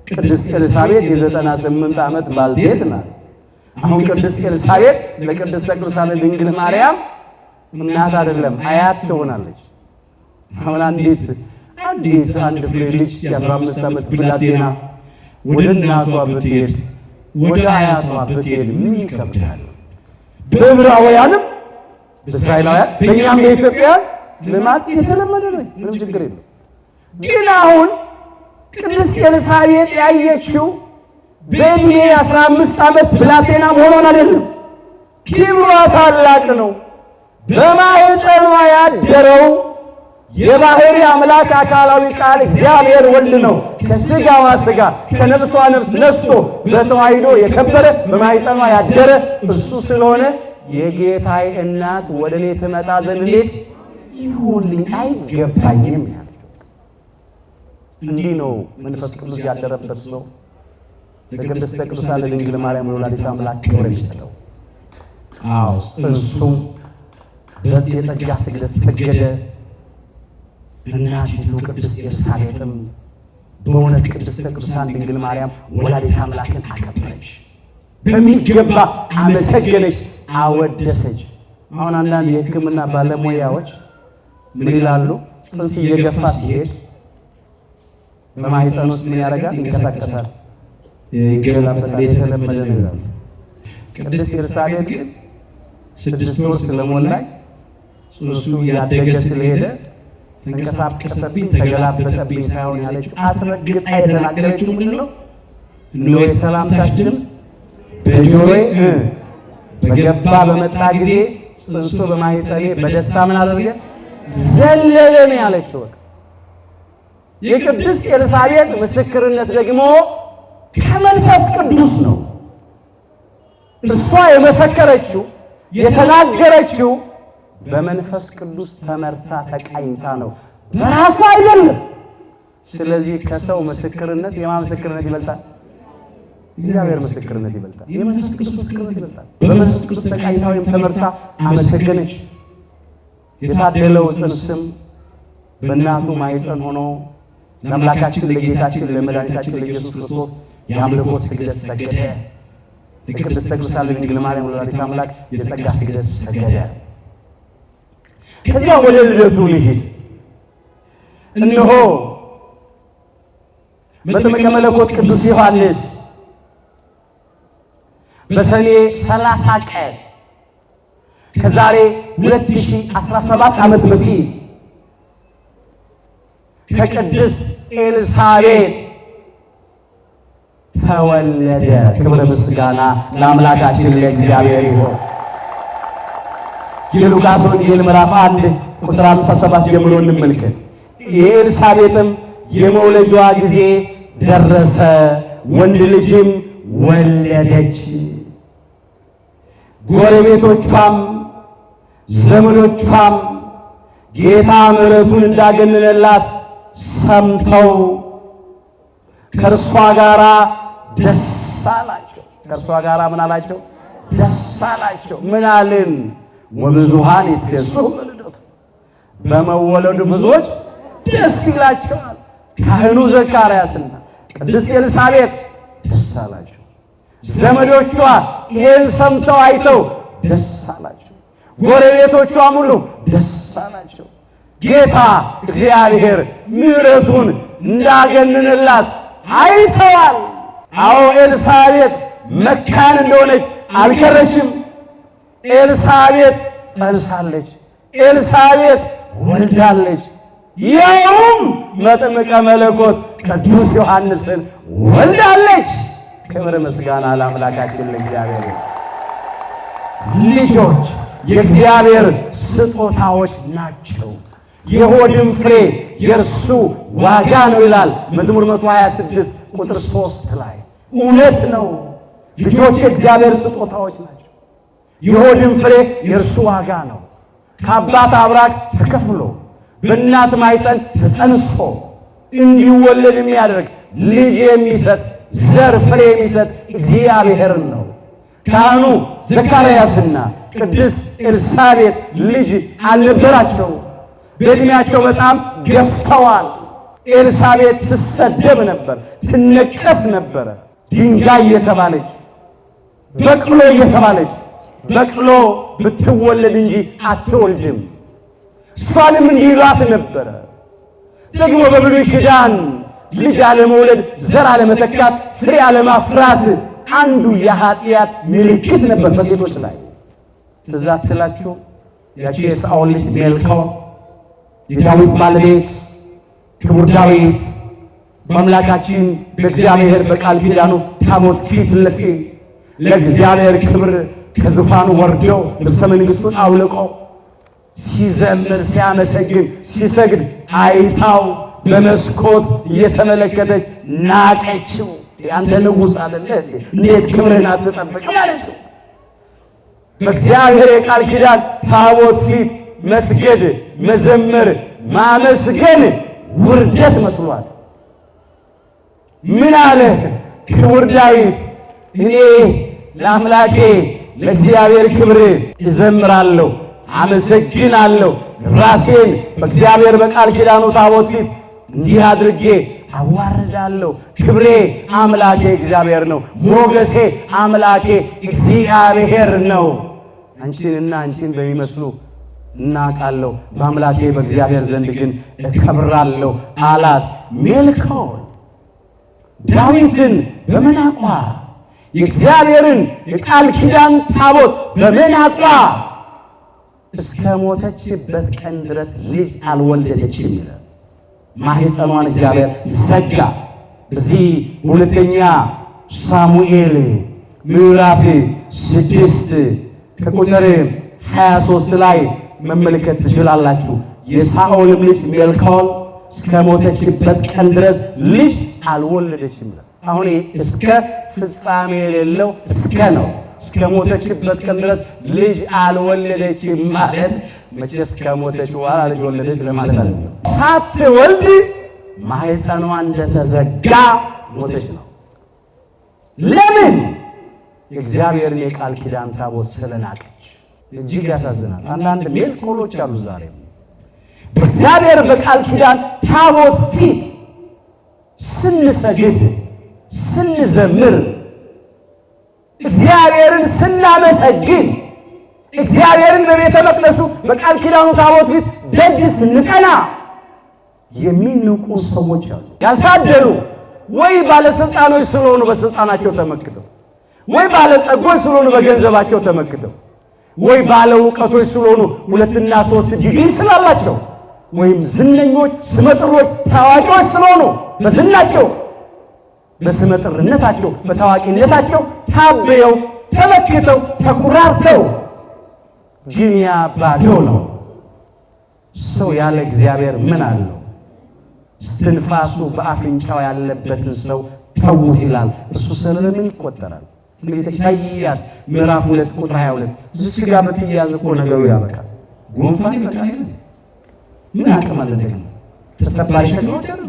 ቅድስት ኤልሳቤጥ የ98 ዓመት ባልቴት ናት። አሁን ቅድስት ኤልሳቤጥ ለቅድስተ ቅዱሳን ድንግል ማርያም እናት አይደለም አያት ትሆናለች። አሁን አንድ ፍሬ ልጅ የ15 ዓመት ብላቴና ወደ እናቷ ብትሄድ ወደ አያቷ ብትሄድ ምን ይከብዳል? በዕብራውያንም በእስራኤላውያን በእኛም በኢትዮጵያውያን ልማድ የተለመደ ነው። ምንም ችግር የለም። ግን አሁን ቅድስት ኤልሳቤጥ ያየችው በዕድሜ 15 ዓመት ብላቴና መሆኗን አይደለም። ክብሯ ታላቅ ነው። በማኅፀኗ ያደረው የባህሪ አምላክ አካላዊ ቃል እግዚአብሔር ወልድ ነው። ከሥጋዋ ሥጋ ከነፍሷ ነፍስ ነስቶ በተዋሕዶ የከበረ በማኅፀኗ ያደረ እሱ ስለሆነ የጌታዬ እናት ወደ እኔ ትመጣ ዘንድ እንዴት ይሁንልኝ አይገባኝም ያለ እንዲህ ነው። መንፈስ ቅዱስ ያደረበት ሰው ለቅድስተ ቅዱሳን ለድንግል ማርያም ወላዲተ አምላክ ክብር ይሰጠው። አዎ እሱም በዚህ የጸጋ ስግደት ሰገደ። እናቲቱ ቅድስት ኤልሳቤጥም በእውነት ቅድስተ ቅዱሳን ድንግል ማርያም ወላዲተ አምላክን አከበረች፣ በሚገባ አመሰገነች፣ አወደሰች። አሁን አንዳንድ የሕክምና ባለሙያዎች ምን ይላሉ? ጽንስ እየገፋ ሲሄድ በማህፀን ውስጥ ምን ያደርጋል? ይንቀሳቀሳል፣ ይገለበጣል። የተለመደ ነገር ነው። ቅድስት ኤልሳቤጥ ግን 6 ወር ስለሞላኝ ጽንሱ ያደገ ስለሄደ ተንቀሳቀሰብኝ፣ ተገላበጠብኝ ሳይሆን ያለችው አስረግጣ የተናገረችው ምንድነው? እነሆ የሰላምታሽ ድምፅ በጆሮዬ በገባ በመጣ ጊዜ ጽንሱ በማህፀኔ በደስታ ምን አደረገ? ዘለለ ነው ያለችው። የቅድስት ኤልሳቤጥ ምስክርነት ደግሞ ከመንፈስ ቅዱስ ነው። እሷ የመሰከረችው የተናገረችው በመንፈስ ቅዱስ ተመርታ ተቃኝታ ነው፣ በራሷ አይደለም። ስለዚህ ከሰው ምስክርነት የማን ምስክርነት ይበልጣል? እግዚአብሔር ምስክርነት ይበልጣል። የመንፈስ ቅዱስ ምስክርነት ይበልጣል። በመንፈስ ቅዱስ ተቃኝታ ወይም ተመርታ አመሰገነች። የታደለው ጽንስም በእናቱ ማኅፀን ሆኖ ለአምላካችን ለጌታችን ለመድኃኒታችን ለኢየሱስ ክርስቶስ የአምልኮ ስግደት ሰገደ። ለቅድስት ቅዱሳን ለድንግል ማርያም ወላዲተ አምላክ የጸጋ ስግደት ሰገደ። ከዚያ ወደ ልደቱ ልሂድ። እነሆ መጥምቀ መለኮት ቅዱስ ዮሐንስ በሰኔ 30 ቀን ከዛሬ 2017 ዓመት በፊት ከቅድስት ኤልሳቤጥ ተወለደ። ክብር ምስጋና ለአምላካችን ለእግዚአብሔር ይሁን። የሉቃስ ወንጌል ምዕራፍ 1 ቁጥር 17 ጀምሮ እንመልከት። የኤልሳቤጥም የመውለጇ ጊዜ ደረሰ፣ ወንድ ልጅም ወለደች። ጎረቤቶቿም ዘመዶቿም ጌታ ምሕረቱን እንዳገነነላት ሰምተው ከእርሷ ጋራ ደስ አላቸው። ከእርሷ ጋራ ምን አላቸው? ደስ አላቸው። ምን አልን? ወብዙኃን ይትፌስሑ በልደቱ፣ በመወለዱ ብዙዎች ደስ ይላቸዋል። ካህኑ ዘካርያስና ቅድስት ኤልሳቤጥ ደስ አላቸው። ዘመዶቿ ይሄን ሰምተው አይተው ደስ አላቸው። ጎረቤቶቿ ሙሉ ደስ አላቸው። ጌታ እግዚአብሔር ምሕረቱን እንዳገነነላት አይተዋል። አዎ ኤልሳቤጥ መካን እንደሆነች አልቀረችም። ኤልሳቤጥ ጸንሳለች። ኤልሳቤጥ ወልዳለች። ያውም መጥምቀ መለኮት ቅዱስ ዮሐንስን ወልዳለች። ክብር ምስጋና ለአምላካችን ለእግዚአብሔር። ልጆች የእግዚአብሔር ስጦታዎች ናቸው፣ የሆድም ፍሬ የእርሱ ዋጋ ነው ይላል መዝሙር 126 ቁጥር 3 ላይ። እውነት ነው። ልጆች የእግዚአብሔር ስጦታዎች ናቸው፣ የሆድም ፍሬ የእርሱ ዋጋ ነው። ከአባት አብራክ ተከፍሎ በእናት ማኅፀን ተጸንሶ እንዲወለድ የሚያደርግ ልጅ የሚሰጥ ዘር ፍሬ የሚሰጥ እግዚአብሔር ነው። ካህኑ ዘካርያስና ቅድስት ኤልሳቤጥ ልጅ አልነበራቸው። በዕድሜያቸው በጣም ገፍተዋል። ኤልሳቤጥ ትሰደብ ነበር፣ ትነቀፍ ነበረ። ድንጋይ እየተባለች በቅሎ እየተባለች በቅሎ ብትወለድ እንጂ አትወልድም። እሷንም እንዲህ ይሏት ነበረ። ደግሞ በብሉይ ኪዳን ልጅ አለመውለድ፣ ዘር አለመተካት፣ ፍሬ አለማፍራት አንዱ የኃጢአት ምልክት ነበር በሴቶች ላይ። ትዝ አትላችሁ? ያቺ የሳኦል ልጅ ሜልኮል የዳዊት ባለቤት ክቡር ዳዊት በአምላካችን በእግዚአብሔር በቃል ኪዳኑ ታቦት ፊት ለፊት ለእግዚአብሔር ክብር ከዙፋኑ ወርዶ ልብሰ መንግሥቱን አውልቆ ሲዘምር ሲያመሰግን ሲሰግድ አይታው በመስኮት እየተመለከተች ናቀችው። ያንተ ንጉሥ አይደለ እንዴት ክብርህን አትጠብቅም አለችው። በእግዚአብሔር የቃል ኪዳን ታቦት ፊት መስገድ፣ መዘመር፣ ማመስገን ውርደት መስሏት ምን አለ ክቡር ዳዊት? እኔ ለአምላኬ ለእግዚአብሔር ክብር እዘምራለሁ፣ አመሰግናለሁ፣ ራሴን በእግዚአብሔር በቃል ኪዳኑ ታቦት ፊት እንዲህ አድርጌ አዋርዳለሁ። ክብሬ አምላኬ እግዚአብሔር ነው፣ ሞገሴ አምላኬ እግዚአብሔር ነው። አንቺንና አንቺን በሚመስሉ እናውቃለሁ፣ በአምላኬ በእግዚአብሔር ዘንድ ግን እከብራለሁ አላት። ሜልኮል ዳዊትን በመናቋ የእግዚአብሔርን የቃል ኪዳን ታቦት በመናቋ እስከ ሞተችበት ቀን ድረስ ልጅ አልወለደችም። ማኅፀኗን እግዚአብሔር ዘጋ። እዚህ ሁለተኛ ሳሙኤል ምዕራፍ 6 ከቁጥር 23 ላይ መመልከት ትችላላችሁ። የሳኦልም ልጅ ሜልኮል እስከ ሞተችበት ቀን ድረስ ልጅ አልወለደችም። አሁን እስከ ፍጻሜ የሌለው እስከ ነው። እስከ ሞተችበት ቀን ድረስ ልጅ አልወለደችም ማለት መቼስ ከሞተች በኋላ ልጅ ወለደች ለማለት አይደለም። ሳትወልድ ማኅፀኗ እንደተዘጋ ሞተች ነው። ለምን? የእግዚአብሔርን የቃል ኪዳን ታቦት ስለናቀች። እጅግ ያሳዝናል። አንዳንድ ሜልኮሎች አሉ ዛሬ በእግዚአብሔር በቃል ኪዳን ታቦት ፊት ስንሰግድ፣ ስንዘምር፣ እግዚአብሔርን ስናመሰግን፣ እግዚአብሔርን በቤተ መቅደሱ በቃል ኪዳኑ ታቦት ፊት ደጅ ስንቀና የሚንቁ ሰዎች አሉ። ያልታደሉ ወይ ባለስልጣኖች ስለሆኑ በስልጣናቸው ተመክተው፣ ወይ ባለጸጎች ስለሆኑ በገንዘባቸው ተመክተው፣ ወይ ባለ ዕውቀቶች ስለሆኑ 2 እና 3 ዲግሪ ስላላቸው፣ ወይም ዝነኞች፣ ስመጥሮች፣ ታዋቂዎች ስለሆኑ በዝናቸው፣ በስመጥርነታቸው፣ በታዋቂነታቸው ታበየው፣ ተመክተው፣ ተኩራርተው ግን ያ ባዶ ነው። ሰው ያለ እግዚአብሔር ምን አለው? እስትንፋሱ በአፍንጫው ያለበትን ሰው ተዉት ይላል። እሱ ስለምን ይቆጠራል? ትንቢተ ኢሳይያስ ምዕራፍ 2 ቁጥር 22 እዚች ጋር በትያዝ እኮ ነገሩ ያበቃል። ጉንፋን ይበቃል አይደል? ምን አቅም አለ ደግሞ ተስተባሪ ሸክሞች አሉ።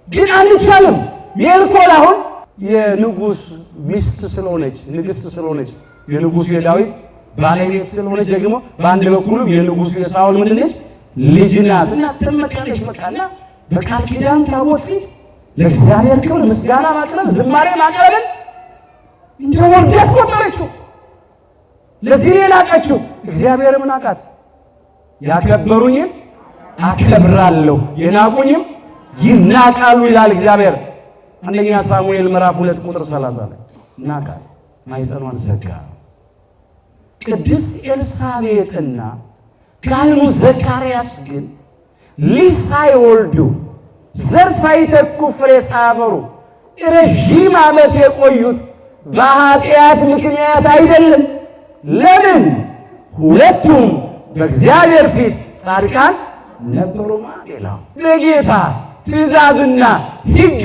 ግን አንቻልም። ሜልኮል አሁን የንጉሥ ሚስት ስለሆነች፣ ንግሥት ስለሆነች፣ የንጉሡ የዳዊት ባለቤት ስለሆነች ደግሞ በአንድ በኩልም የንጉሡ የሳኦል ምንድን ነች? ልጅ ናት እና ትመካለች። በቃና በቃል ኪዳን ታቦት ፊት ለእግዚአብሔር ክብር ምስጋና ማቅረብ፣ ዝማሬ ማቅረብን እንደ ውርደት ቆጠረችው። ለዚህ ናቀችው። እግዚአብሔርም ናቃት። ያከበሩኝን አከብራለሁ፣ የናቁኝም ይናቃሉ ይላል እግዚአብሔር። አንደኛ ሳሙኤል ምዕራፍ 2 ቁጥር 30 ላይ ናቃት፣ ማኅፀኗን ዘጋ። ቅድስት ኤልሳቤጥና ካህኑ ዘካርያስ ግን ልጅ ሳይወልዱ ዘር ሳይተኩ ፍሬ ሳያፈሩ ረዥም ዓመት የቆዩት በኃጢአት ምክንያት አይደለም። ለምን? ሁለቱም በእግዚአብሔር ፊት ጻድቃን ነበሩማ። ሌላው በጌታ ትእዛዝና ሕግ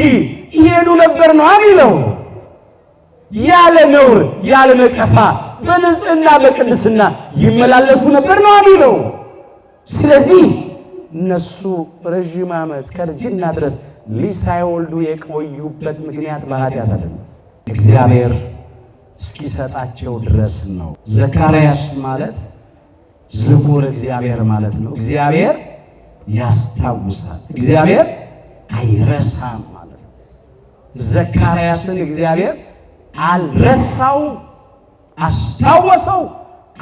ይሄዱ ነበር ነው የሚለው። ያለ ነውር ያለ ነቀፋ በንጽሕና በቅድስና ይመላለሱ ነበር ነው የሚለው። ስለዚህ እነሱ ረዥም ዓመት ከልጅና ድረስ ልጅ ሳይወልዱ የቆዩበት ምክንያት በኃጢአት አይደለም፣ እግዚአብሔር እስኪሰጣቸው ድረስ ነው። ዘካርያስ ማለት ዝኩር እግዚአብሔር ማለት ነው። እግዚአብሔር ያስታውሳል፣ እግዚአብሔር አይረሳም ማለት ነው። ዘካርያስን እግዚአብሔር አልረሳውም፣ አስታወሰው፣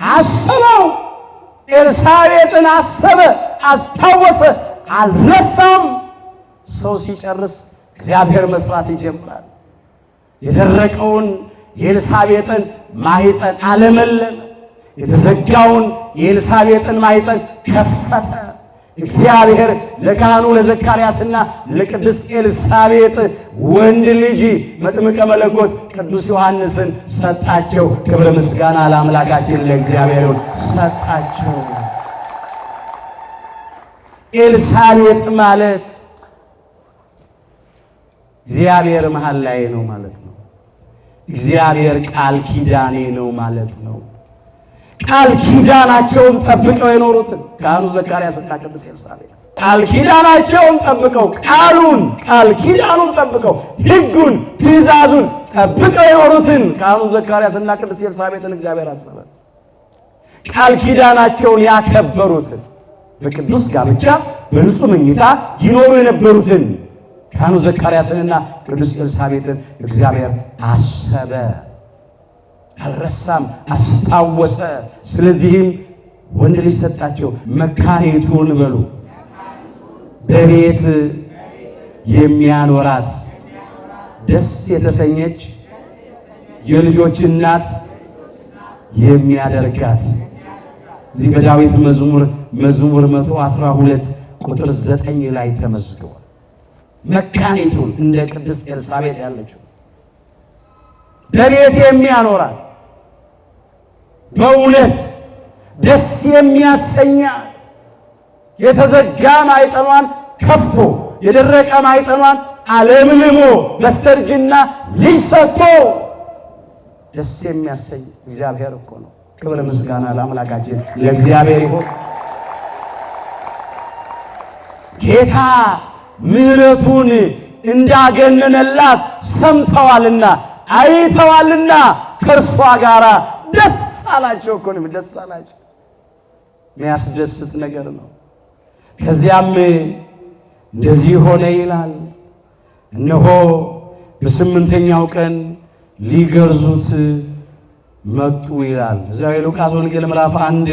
አሰበው። ኤልሳቤጥን አሰበ፣ አስታወሰ፣ አልረሳም። ሰው ሲጨርስ እግዚአብሔር መስራት ይጀምራል። የደረቀውን የኤልሳቤጥን ማኅፀን አለመለመ፣ የተዘጋውን የኤልሳቤጥን ማኅፀን ከፈተ። እግዚአብሔር ለካህኑ ለዘካርያስና ለቅድስት ኤልሳቤጥ ወንድ ልጅ መጥምቀ መለኮት ቅዱስ ዮሐንስን ሰጣቸው። ክብረ ምስጋና ለአምላካችን ለእግዚአብሔር ሰጣቸው። ኤልሳቤጥ ማለት እግዚአብሔር መሃል ላይ ነው ማለት ነው። እግዚአብሔር ቃል ኪዳኔ ነው ማለት ነው። ቃል ኪዳናቸውን ጠብቀው የኖሩትን ካህኑ ዘካርያስና ቅድስት ኤልሳቤጥ ቃል ኪዳናቸውን ጠብቀው ቃል ኪዳኑን ጠብቀው ሕጉን ትእዛዙን ጠብቀው የኖሩትን ካህኑ ዘካርያስና ቅድስት ኤልሳቤጥን እግዚአብሔር አሰበ። ቃል ኪዳናቸውን ያከበሩትን በቅዱስ ጋብቻ በንጹሕ መኝታ ይኖሩ የነበሩትን ካህኑ ዘካርያስንና ቅድስት ኤልሳቤጥን እግዚአብሔር አሰበ፣ አልረሳም፣ አስታወሰ። ስለዚህም ወንድ ልጅ ሰጣቸው። መካኒቱን በሉ በቤት የሚያኖራት ደስ የተሰኘች የልጆች እናት የሚያደርጋት። እዚህ በዳዊት መዝሙር 112 ቁጥር 9 ላይ ተመዝግቧል። መካኒቱን እንደ ቅድስት ኤልሳቤጥ ያለችው በቤት የሚያኖራት በእውነት ደስ የሚያሰኛት የተዘጋ ማኅፀኗን ከፍቶ የደረቀ ማኅፀኗን አለምልሞ በስተርጅና ልጅ ሰጥቶ ደስ የሚያሰኝ እግዚአብሔር እኮ ነው። ክብር ምስጋና ለአምላካችን ለእግዚአብሔር ይሁን። ጌታ ምሕረቱን እንዳገነነላት ሰምተዋልና አይተዋልና ከእርሷ ጋር ደስ አላቸው እኮ ነው። ደስ አላቸው። የሚያስደስት ነገር ነው። ከዚያም እንደዚህ ሆነ ይላል። እነሆ በስምንተኛው ቀን ሊገርዙት መጡ ይላል። እዚያው የሉቃስ ወንጌል ምዕራፍ 1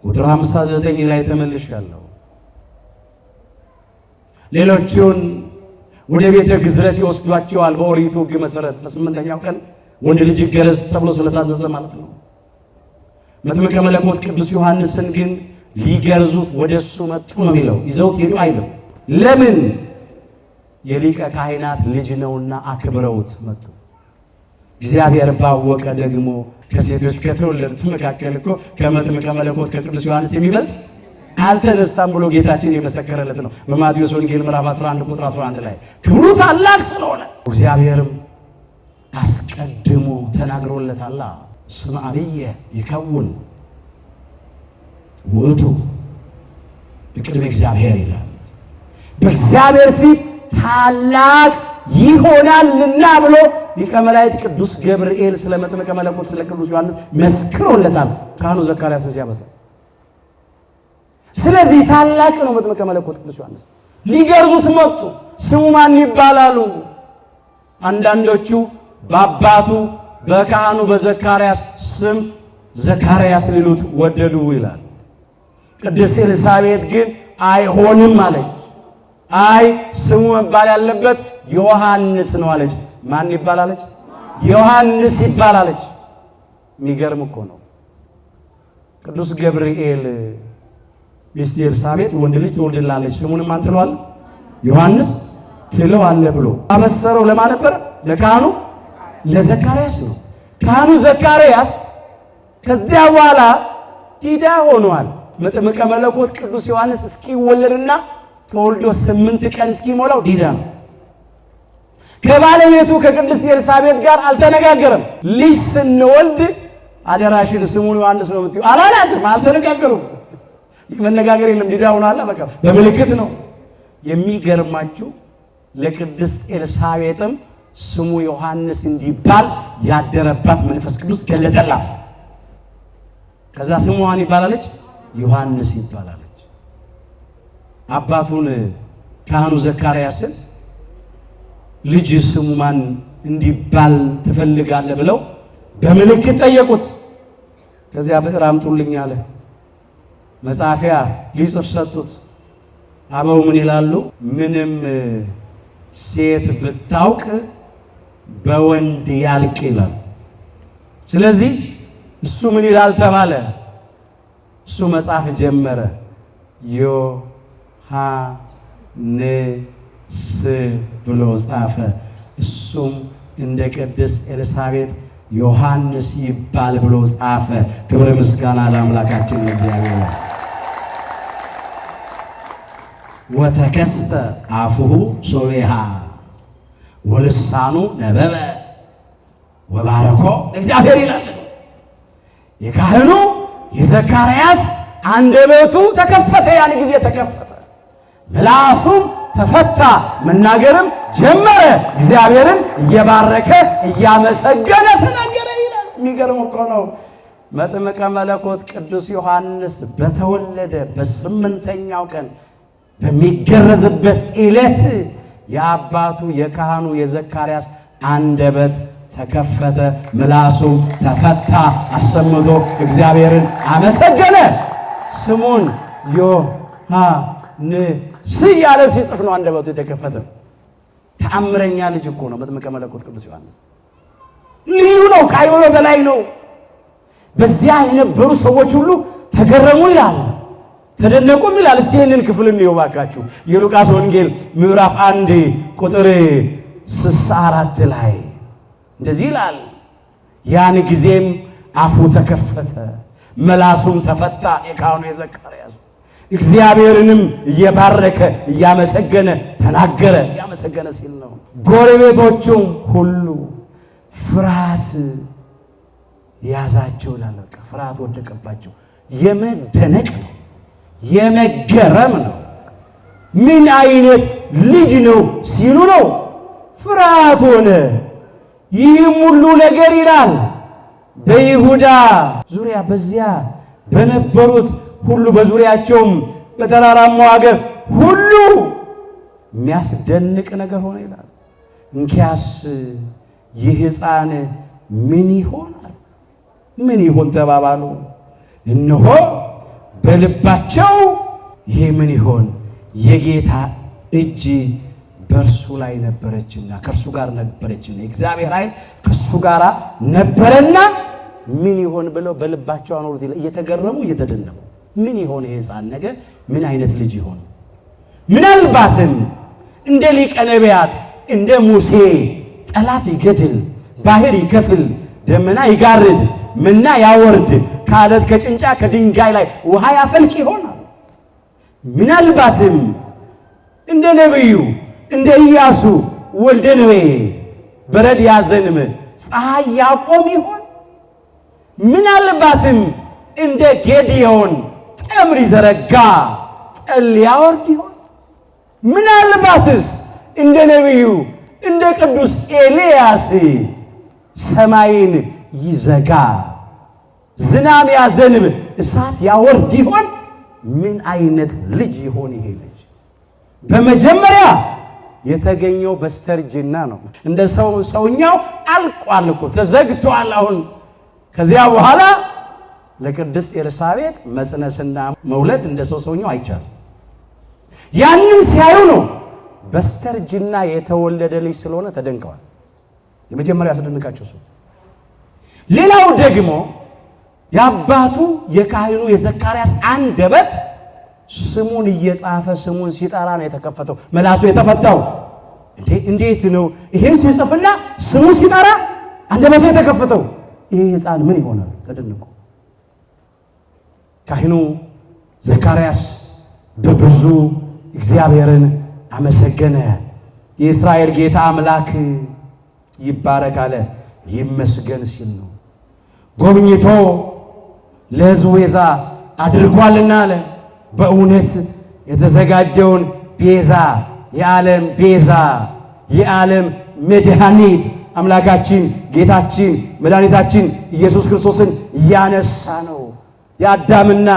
ቁጥር 59 ላይ ተመልሻለሁ። ሌሎቹን ወደ ቤተ ግዝረት ይወስዷቸዋል። በኦሪቱ ሕግ መሰረት በስምንተኛው ቀን ወንድ ልጅ ይገረዝ ተብሎ ስለታዘዘ ማለት ነው። መጥምቀ መለኮት ቅዱስ ዮሐንስን ግን ሊገርዙት ወደሱ መጡ ነው የሚለው። ይዘውት ሄዱ አይልም። ለምን? የሊቀ ካህናት ልጅ ነውና አክብረውት መጡ። እግዚአብሔር ባወቀ ደግሞ ከሴቶች ከተወለዱት መካከል እኮ ከመጥምቀ መለኮት ከቅዱስ ዮሐንስ የሚበልጥ አልተነሳም ብሎ ጌታችን የመሰከረለት ነው። በማቴዎስ ወንጌል ምዕራፍ 11 ቁጥር 11 ላይ ክብሩ ታላቅ ስለሆነ እግዚአብሔርም አስቀድሞ ተናግሮለታል። ስመ አብየ ይከውን ውእቱ በቅድመ እግዚአብሔር ይላል። በእግዚአብሔር ፊት ታላቅ ይሆናልና ብሎ ሊቀ መላእክት ቅዱስ ገብርኤል ስለ መጥምቀ መለኮት ስለ ቅዱስ ዮሐንስ መስክሮለታል ካህኑ ዘካርያስን ሲያበስር። ስለዚህ ታላቅ ነው መጥምቀ መለኮት ቅዱስ ዮሐንስ። ሊገርዙት መጡ። ስሙ ማን ይባላሉ? አንዳንዶቹ በአባቱ በካህኑ በዘካርያስ ስም ዘካርያስ ሊሉት ወደዱ ይላል። ቅድስት ኤልሳቤጥ ግን አይሆንም አለች። አይ ስሙ መባል ያለበት ዮሐንስ ነው አለች። ማን ይባላለች? ዮሐንስ ይባላለች። የሚገርም እኮ ነው። ቅዱስ ገብርኤል ሚስት ኤልሳቤጥ ወንድ ልጅ ትወልድላለች፣ ስሙንም ማን ትለዋለህ? ዮሐንስ ትለዋለህ ብሎ አበሰረው። ለማን ነበር? ለካህኑ ለዘካርያስ ነው። ካህኑ ዘካርያስ ከዚያ በኋላ ዲዳ ሆኗል። መጥምቀ መለኮት ቅዱስ ዮሐንስ እስኪወለድና ተወልዶ 8 ቀን እስኪሞላው ዲዳ ነው። ከባለቤቱ ከቅድስት ኤልሳቤጥ ጋር አልተነጋገረም። ልጅ ስንወልድ አደራሽን ስሙን ዮሐንስ ነው የምትይው አላላትም። አልተነጋገሩም። መነጋገር የለም። ዲዳ ሆኗል። በቃ በምልክት ነው። የሚገርማችሁ ለቅድስት ኤልሳቤጥም ስሙ ዮሐንስ እንዲባል ያደረባት መንፈስ ቅዱስ ገለጠላት። ከዛ ስሙ ማን ይባላለች? ዮሐንስ ይባላለች። አባቱን ካህኑ ዘካርያስን ልጅ ስሙ ማን እንዲባል ትፈልጋለህ ብለው በምልክት ጠየቁት። ከዚያ ብዕር አምጡልኝ አለ። መጻፊያ ሊጽፍ ሰጡት። አበው ምን ይላሉ? ምንም ሴት ብታውቅ በወንድ ያልቅ ይላል። ስለዚህ እሱ ምን ይላል ተባለ። እሱ መጻፍ ጀመረ። ዮሐንስ ብሎ ጻፈ። እሱም እንደ ቅድስት ኤልሳቤጥ ዮሐንስ ይባል ብሎ ጻፈ። ክብረ ምስጋና ለአምላካችን ለእግዚአብሔር። ወተከስተ አፉሁ ሶቤሃ ወልሳኑ ነበበ ወባረኮ እግዚአብሔር ይላል። የካህኑ የዘካርያስ አንደበቱ ተከፈተ። ያን ጊዜ ተከፈተ፣ ምላሱም ተፈታ፣ መናገርም ጀመረ። እግዚአብሔርን እየባረከ እያመሰገነ ተናገረ ይላል። የሚገርም እኮ ነው። መጥምቀ መለኮት ቅዱስ ዮሐንስ በተወለደ በ8ኛው ቀን በሚገረዝበት ዕለት የአባቱ የካህኑ የዘካርያስ አንደበት ተከፈተ፣ ምላሱም ተፈታ፣ አሰምቶ እግዚአብሔርን አመሰገነ። ስሙን ዮሐንስ ያለ ሲጽፍ ነው አንደበቱ የተከፈተ። ተአምረኛ ልጅ እኮ ነው መጥምቀ መለኮት ቅዱስ ዮሐንስ። ልዩ ነው፣ ከአይምሮ በላይ ነው። በዚያ የነበሩ ሰዎች ሁሉ ተገረሙ ይላል፣ ተደነቁም ይላል። እስቲ ይህንን ክፍል እንየው ባካችሁ። የሉቃስ ወንጌል ምዕራፍ 1 ቁጥር 64 ላይ እንደዚህ ይላል፣ ያን ጊዜም አፉ ተከፈተ መላሱም ተፈታ። የካህኑ የዘካርያስ እግዚአብሔርንም እየባረከ እያመሰገነ ተናገረ። እያመሰገነ ሲል ነው። ጎረቤቶቹም ሁሉ ፍርሃት ያዛቸው ይላል። በቃ ፍርሃት ወደቀባቸው። የመደነቅ ነው፣ የመገረም ነው። ምን አይነት ልጅ ነው ሲሉ ነው ፍርሃት ሆነ። ይህም ሁሉ ነገር ይላል በይሁዳ ዙሪያ በዚያ በነበሩት ሁሉ በዙሪያቸውም በተራራማው ሀገር ሁሉ የሚያስደንቅ ነገር ሆነ ይላል። እንኪያስ ይህ ሕፃን ምን ይሆናል? ምን ይሆን ተባባሉ። እነሆ በልባቸው ይህ ምን ይሆን የጌታ እጅ በእርሱ ላይ ነበረችና ከእርሱ ጋር ነበረችና እግዚአብሔር ኃይል ከእሱ ጋር ነበረና ምን ይሆን ብለው በልባቸው አኖሩት። እየተገረሙ እየተደነቁ ምን ይሆን የሕፃን ነገር? ምን አይነት ልጅ ይሆን? ምናልባትም እንደ ሊቀ ነቢያት እንደ ሙሴ ጠላት ይገድል፣ ባህር ይከፍል፣ ደመና ይጋርድ፣ መና ያወርድ፣ ከአለት ከጭንጫ ከድንጋይ ላይ ውሃ ያፈልቅ ይሆናል። ምናልባትም እንደ ነቢዩ እንደ ኢያሱ ወልደ ነዌ በረድ ያዘንም ፀሐይ ያቆም ይሆን? ምናልባትም እንደ ጌዲዮን ጠምር ይዘረጋ ጠል ያወርድ ይሆን? ምናልባትስ እንደ ነቢዩ እንደ ቅዱስ ኤልያስ ሰማይን ይዘጋ ዝናም ያዘንብ እሳት ያወርድ ይሆን? ምን አይነት ልጅ ይሆን ይሄ ልጅ? በመጀመሪያ የተገኘው በስተርጅና ነው። እንደ ሰውኛው አልቋል እኮ ተዘግቷል። አሁን ከዚያ በኋላ ለቅድስት ኤልሳቤጥ መጽነስና መውለድ እንደ ሰውኛው አይቻልም። ያንን ሲያዩ ነው በስተርጅና የተወለደ ልጅ ስለሆነ ተደንቀዋል። የመጀመሪያ ያስደንቃቸው ሰው። ሌላው ደግሞ የአባቱ የካህኑ የዘካርያስ አንደበት ስሙን እየጻፈ ስሙን ሲጠራ ነው የተከፈተው፣ መላሱ የተፈታው። እንዴት ነው ይሄን ሲጽፍና ስሙ ሲጠራ አንደበቱ የተከፈተው? ይሄ ሕፃን ምን ይሆናል? ተደንቁ። ካህኑ ዘካርያስ በብዙ እግዚአብሔርን አመሰገነ። የእስራኤል ጌታ አምላክ ይባረክ አለ፣ ይመስገን ሲል ነው። ጎብኝቶ ለሕዝቡ ቤዛ አድርጓልና አለ። በእውነት የተዘጋጀውን ቤዛ የዓለም ቤዛ የዓለም መድኃኒት አምላካችን ጌታችን መድኃኒታችን ኢየሱስ ክርስቶስን እያነሳ ነው። የአዳምና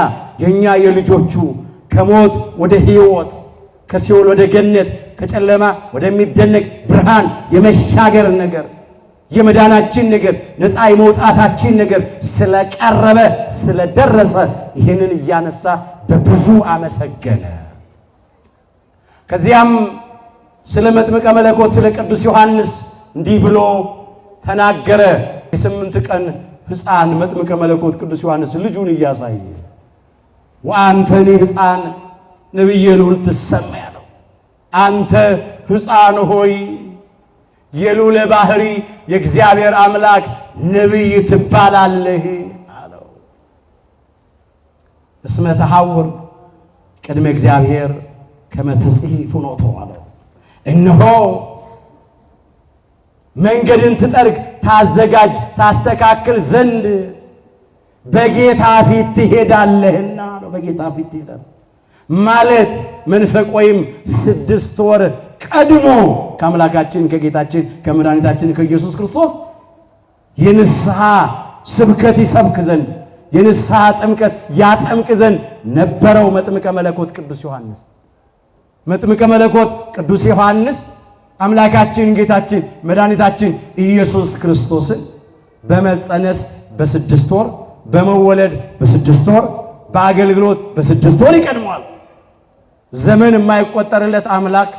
የእኛ የልጆቹ ከሞት ወደ ሕይወት ከሲኦል ወደ ገነት ከጨለማ ወደሚደነቅ ብርሃን የመሻገር ነገር የመዳናችን ነገር ነፃ የመውጣታችን ነገር ስለቀረበ ስለደረሰ ይህንን እያነሳ በብዙ አመሰገነ። ከዚያም ስለ መጥምቀ መለኮት ስለ ቅዱስ ዮሐንስ እንዲህ ብሎ ተናገረ። የ8 ቀን ሕፃን መጥምቀ መለኮት ቅዱስ ዮሐንስ ልጁን እያሳየ ወአንተኒ ሕፃን ነቢየ ልዑል ትሰማ ያለው፣ አንተ ሕፃን ሆይ የልዑለ ባሕሪ የእግዚአብሔር አምላክ ነቢይ ትባላለህ አለው። እስመ ተሐውር ቅድመ እግዚአብሔር ከመ ትጽሕፍ ፍኖቶ አለው። እነሆ መንገድን ትጠርግ ታዘጋጅ ታስተካክል ዘንድ በጌታ ፊት ትሄዳለህና ነው። በጌታ ፊት ትሄዳለህ ማለት መንፈቅ ወይም 6 ወር ቀድሞ ከአምላካችን ከጌታችን ከመድኃኒታችን ከኢየሱስ ክርስቶስ የንስሐ ስብከት ይሰብክ ዘንድ የንስሐ ጥምቀት ያጠምቅ ዘንድ ነበረው መጥምቀ መለኮት ቅዱስ ዮሐንስ። መጥምቀ መለኮት ቅዱስ ዮሐንስ አምላካችን ጌታችን መድኃኒታችን ኢየሱስ ክርስቶስን በመጸነስ በ6 ወር በመወለድ በ6 ወር በአገልግሎት በ6 ወር ይቀድመዋል። ዘመን የማይቆጠርለት አምላክ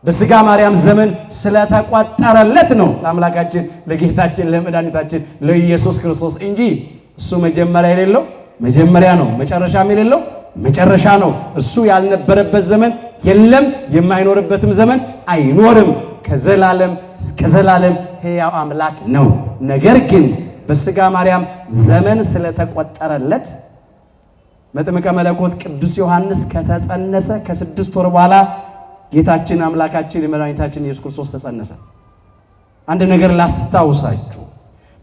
በሥጋ ማርያም ዘመን ስለተቆጠረለት ነው ለአምላካችን ለጌታችን ለመድኃኒታችን ለኢየሱስ ክርስቶስ እንጂ እሱ መጀመሪያ የሌለው መጀመሪያ ነው፣ መጨረሻም የሌለው መጨረሻ ነው። እሱ ያልነበረበት ዘመን የለም፣ የማይኖርበትም ዘመን አይኖርም። ከዘላለም እስከ ዘላለም ሕያው አምላክ ነው። ነገር ግን በሥጋ ማርያም ዘመን ስለተቆጠረለት መጥምቀ መለኮት ቅዱስ ዮሐንስ ከተጸነሰ ከ6 ወር በኋላ ጌታችን አምላካችን የመድኃኒታችን ኢየሱስ ክርስቶስ ተጸነሰ። አንድ ነገር ላስታውሳችሁ።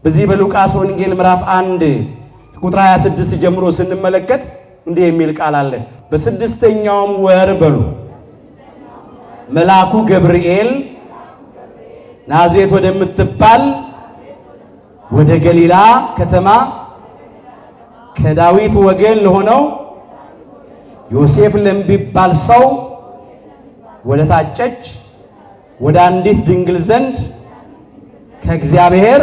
በዚህ በሉቃስ ወንጌል ምዕራፍ 1 ቁጥር 26 ጀምሮ ስንመለከት እንዲህ የሚል ቃል አለ። በ6ኛውም ወር በሉ መልአኩ ገብርኤል ናዝሬት ወደምትባል ወደ ገሊላ ከተማ ከዳዊት ወገን ለሆነው ዮሴፍ ለሚባል ሰው ወደ ታጨች ወደ አንዲት ድንግል ዘንድ ከእግዚአብሔር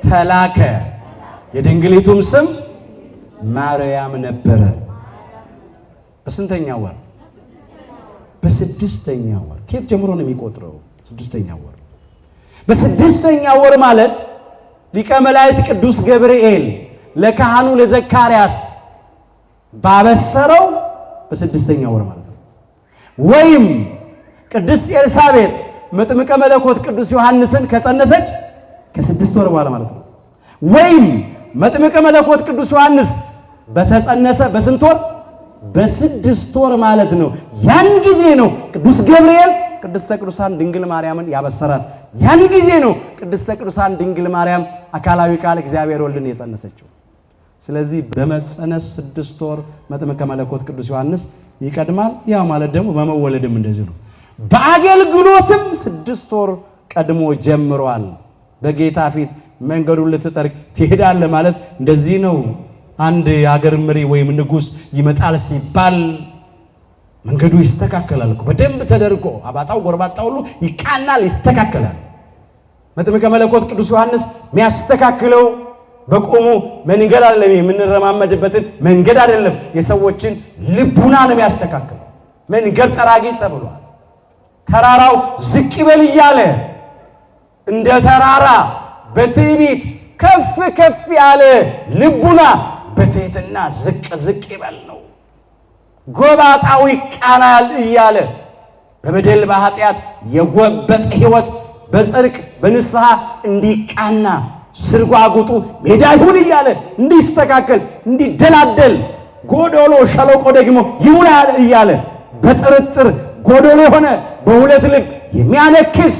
ተላከ። የድንግሊቱም ስም ማርያም ነበረ። በስንተኛ ወር? በ6ኛ ወር። ከየት ጀምሮ ነው የሚቆጥረው? 6ኛ ወር። በ6ኛ ወር ማለት ሊቀ መላእክት ቅዱስ ገብርኤል ለካህኑ ለዘካርያስ ባበሰረው በ6ኛ ወር ማለት ነው። ወይም ቅድስት ኤልሳቤጥ መጥምቀ መለኮት ቅዱስ ዮሐንስን ከጸነሰች ከ6 ወር በኋላ ማለት ነው። ወይም መጥምቀ መለኮት ቅዱስ ዮሐንስ በተጸነሰ በስንት ወር? በ6 ወር ማለት ነው። ያን ጊዜ ነው ቅዱስ ገብርኤል ቅድስተ ቅዱሳን ድንግል ማርያምን ያበሰራት። ያን ጊዜ ነው ቅድስተ ቅዱሳን ድንግል ማርያም አካላዊ ቃል እግዚአብሔር ወልድን የጸነሰችው። ስለዚህ በመጸነስ 6 ወር መጥምቀ መለኮት ቅዱስ ዮሐንስ ይቀድማል። ያው ማለት ደግሞ በመወለድም እንደዚህ ነው። በአገልግሎትም 6 ወር ቀድሞ ጀምሯል። በጌታ ፊት መንገዱን ልትጠርግ ትሄዳለህ ማለት እንደዚህ ነው። አንድ የአገር መሪ ወይም ንጉሥ ይመጣል ሲባል መንገዱ ይስተካከላል እኮ በደንብ ተደርጎ አባጣው ጎርባጣው ሁሉ ይቃናል፣ ይስተካከላል። መጥምቀ መለኮት ቅዱስ ዮሐንስ የሚያስተካክለው በቆሙ መንገድ አይደለም፣ የምንረማመድበትን መንገድ አይደለም፣ የሰዎችን ልቡና ነው የሚያስተካክለው። መንገድ ጠራጊ ተብሏል። ተራራው ዝቅ ይበል እያለ እንደ ተራራ በትዕቢት ከፍ ከፍ ያለ ልቡና በትሕትና ዝቅ ዝቅ ይበል ነው። ጎባጣው ይቃናል እያለ በበደል በኃጢአት የጎበጠ ሕይወት በጽድቅ በንስሐ እንዲቃና ስርጓጉጡ ሜዳ ይሁን እያለ እንዲስተካከል እንዲደላደል ጎዶሎ ሸለቆ ደግሞ ይሙላ እያለ በጥርጥር ጎዶሎ የሆነ በሁለት ልብ የሚያነክስ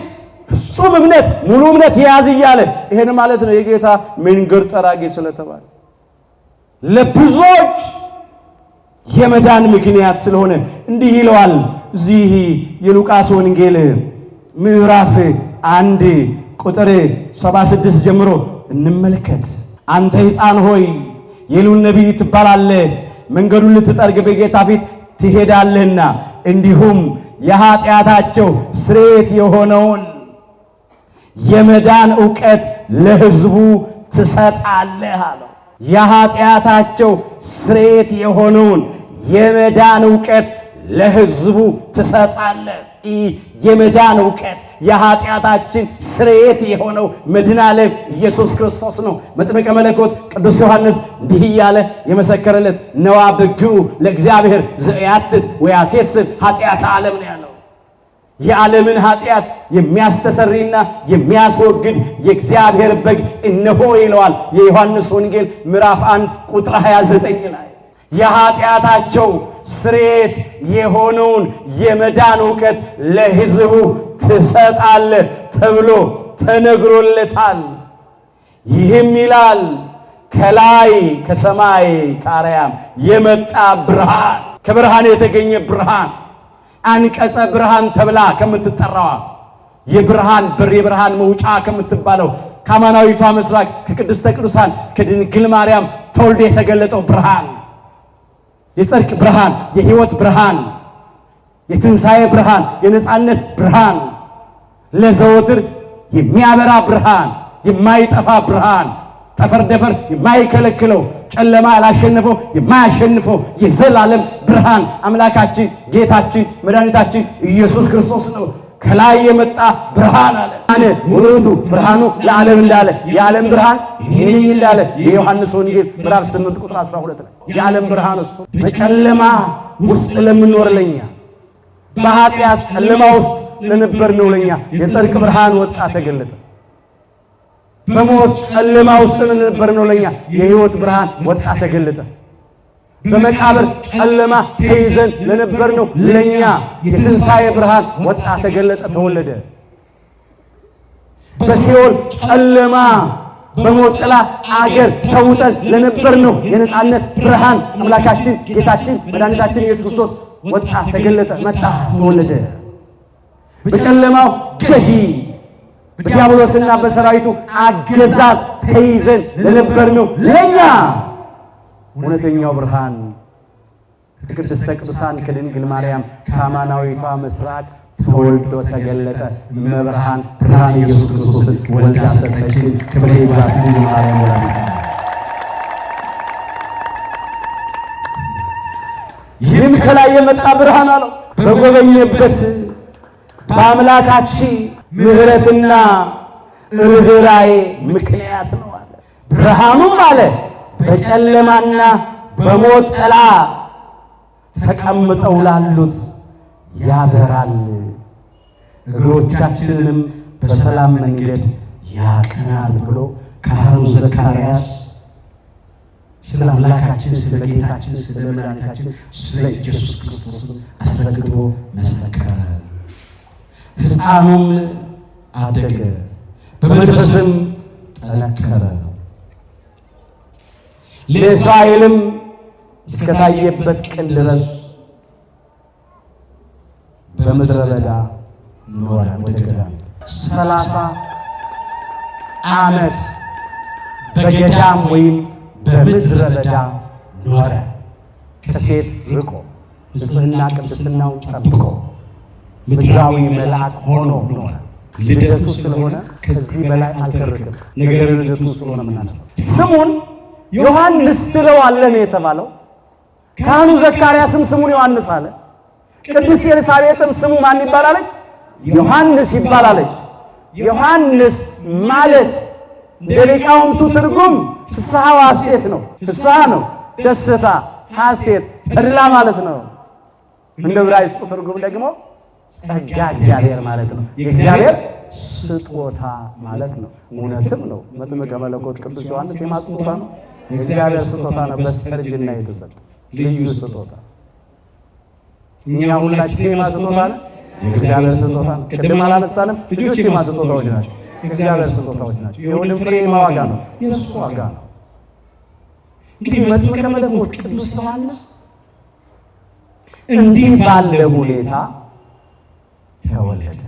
ፍጹም እምነት ሙሉ እምነት ያዝ እያለ ይሄን ማለት ነው የጌታ መንገድ ጠራጊ ስለተባለ ለብዙዎች የመዳን ምክንያት ስለሆነ እንዲህ ይለዋል። እዚህ የሉቃስ ወንጌል ምዕራፍ 1 ቁጥር 76 ጀምሮ እንመልከት። አንተ ሕፃን ሆይ የልዑል ነቢይ ትባላለህ፣ መንገዱን ልትጠርግ በጌታ ፊት ትሄዳለህና እንዲሁም የኃጢአታቸው ስርየት የሆነውን የመዳን ዕውቀት ለሕዝቡ ትሰጣለህ አለው። የኃጢአታቸው ስርየት የሆነውን የመዳን ዕውቀት ለሕዝቡ ትሰጣለህ። የመዳን ዕውቀት የኃጢአታችን ስርየት የሆነው መድኃኔ ዓለም ኢየሱስ ክርስቶስ ነው። መጥምቀ መለኮት ቅዱስ ዮሐንስ እንዲህ እያለ የመሰከረለት ነዋ በግዑ ለእግዚአብሔር ዘያትት ወያሴስል ኃጢአተ ዓለም ነው ያለው። የዓለምን ኃጢአት የሚያስተሰርይና የሚያስወግድ የእግዚአብሔር በግ እነሆ ይለዋል የዮሐንስ ወንጌል ምዕራፍ 1 ቁጥር 29 ላይ የኃጢአታቸው ስርየት የሆነውን የመዳን ዕውቀት ለሕዝቡ ትሰጣለህ ተብሎ ተነግሮለታል። ይህም ይላል ከላይ ከሰማይ ከአርያም የመጣ ብርሃን፣ ከብርሃን የተገኘ ብርሃን፣ አንቀጸ ብርሃን ተብላ ከምትጠራዋ የብርሃን በር የብርሃን መውጫ ከምትባለው ከአማናዊቷ ምስራቅ ከቅድስተ ቅዱሳን ከድንግል ማርያም ተወልዶ የተገለጠው ብርሃን፣ የጽድቅ ብርሃን፣ የሕይወት ብርሃን፣ የትንሣኤ ብርሃን፣ የነጻነት ብርሃን፣ ለዘወትር የሚያበራ ብርሃን፣ የማይጠፋ ብርሃን፣ ጠፈር ደፈር የማይከለክለው ጨለማ ያላሸነፈው የማያሸንፈው የዘላለም ብርሃን አምላካችን ጌታችን መድኃኒታችን ኢየሱስ ክርስቶስ ነው። ከላይ የመጣ ብርሃን አለ። ውእቱ ብርሃኑ ለዓለም እንዳለ የዓለም ብርሃን እኔ ነኝ እንዳለ የዮሐንስ ወንጌል ምዕራፍ 8 ቁጥር 12 ላይ የዓለም ብርሃን እሱ በጨለማ ውስጥ ለምንኖር ለኛ በኃጢአት ጨለማ ውስጥ ለነበርነው ለኛ የጽድቅ ብርሃን ወጣ ተገለጠ። በሞት ጨለማ ውስጥ ለነበርነው ለኛ የሕይወት ብርሃን ወጣ ተገለጠ። በመቃብር ጨለማ ተይዘን ለነበርነው ለኛ የትንሣኤ ብርሃን ወጣ ተገለጠ ተወለደ። በሲኦል ጨለማ በሞት ጥላ አገር ተውጠን ለነበርነው የነጻነት ብርሃን አምላካችን ጌታችን መድኃኒታችን ኢየሱስ ክርስቶስ ወጣ ተገለጠ መጣ ተወለደ። በጨለማው ገዢ በዲያብሎስና በሰራዊቱ አገዛዝ ተይዘን ለነበርነው ለኛ እውነተኛው ብርሃን ከቅድስተ ቅዱሳን ከድንግል ማርያም ከአማናዊቷ ምስራቅ ተወልዶ ተገለጠ። እመብርሃን ብርሃን ኢየሱስ ክርስቶስን ወልዳ ሰጠችን። ክብር ይግባት ድንግል ማርያም ወላዲተ አምላክ። ይህም ከላይ የመጣ ብርሃን አለው በጎበኘበት በአምላካችን ምሕረትና ርኅራኄ ምክንያት ነው አለ። ብርሃኑም አለ በጨለማና በሞት ጥላ ተቀምጠው ላሉት ያበራል፣ እግሮቻችንንም በሰላም መንገድ ያቀናል ብሎ ካህኑ ዘካርያስ ስለ አምላካችን ስለ ጌታችን ስለ መድኃኒታችን ስለ ኢየሱስ ክርስቶስ አስረግጦ መሰከረ። ሕፃኑም አደገ፣ በመንፈስም ጠነከረ። ለእስራኤልም እስከታየበት ቀን ድረስ በምድረ በዳ ኖረ። ወደ ገዳም 30 ዓመት በገዳም ወይም በምድረ በዳ ኖረ። ከሴት ርቆ ንጽሕና ቅድስናውን ጠብቆ ምድራዊ መልአክ ሆኖ ኖረ። ልደቱ ስለሆነ ከዚህ በላይ አልተረከም። ነገር ልደቱ ስለሆነ ምናስበው ስሙን ዮሐንስ ትለዋለህ የተባለው ካህኑ ዘካርያስም ስሙን ዮሐንስ አለ። ቅድስት ኤልሳቤጥም ስሙ ማን ይባላለች? ዮሐንስ ይባላለች። ዮሐንስ ማለት እንደ ሊቃውንቱ ትርጉም ፍስሐ ወሐሴት ነው። ፍስሐ ነው ደስታ፣ ሐሴት ተድላ ማለት ነው። እንደ ዕብራይስጡ ትርጉም ደግሞ ጸጋ እግዚአብሔር ማለት ነው። የእግዚአብሔር ስጦታ ማለት ነው። እውነትም ነው። መጥምቀ መለኮት ቅዱስ ዮሐንስ የማን ስጦታ ነው? የእግዚአብሔር ስጦታ ነው። በስተርጅና የተሰጠ ልዩ ስጦታ። እኛ ሁላችን የማን ስጦታ ነው? የእግዚአብሔር ስጦታ ነው። ቅድም አላነሳንም? ልጆች የማን ስጦታዎች ናቸው? የእግዚአብሔር ስጦታዎች ናቸው። የወልድ ፍሬ ዋጋ ነው፣ የእሱ ዋጋ ነው። እንግዲህ መጥምቀ መለኮት ቅዱስ ዮሐንስ እንዲህ ባለ ሁኔታ ተወለደ።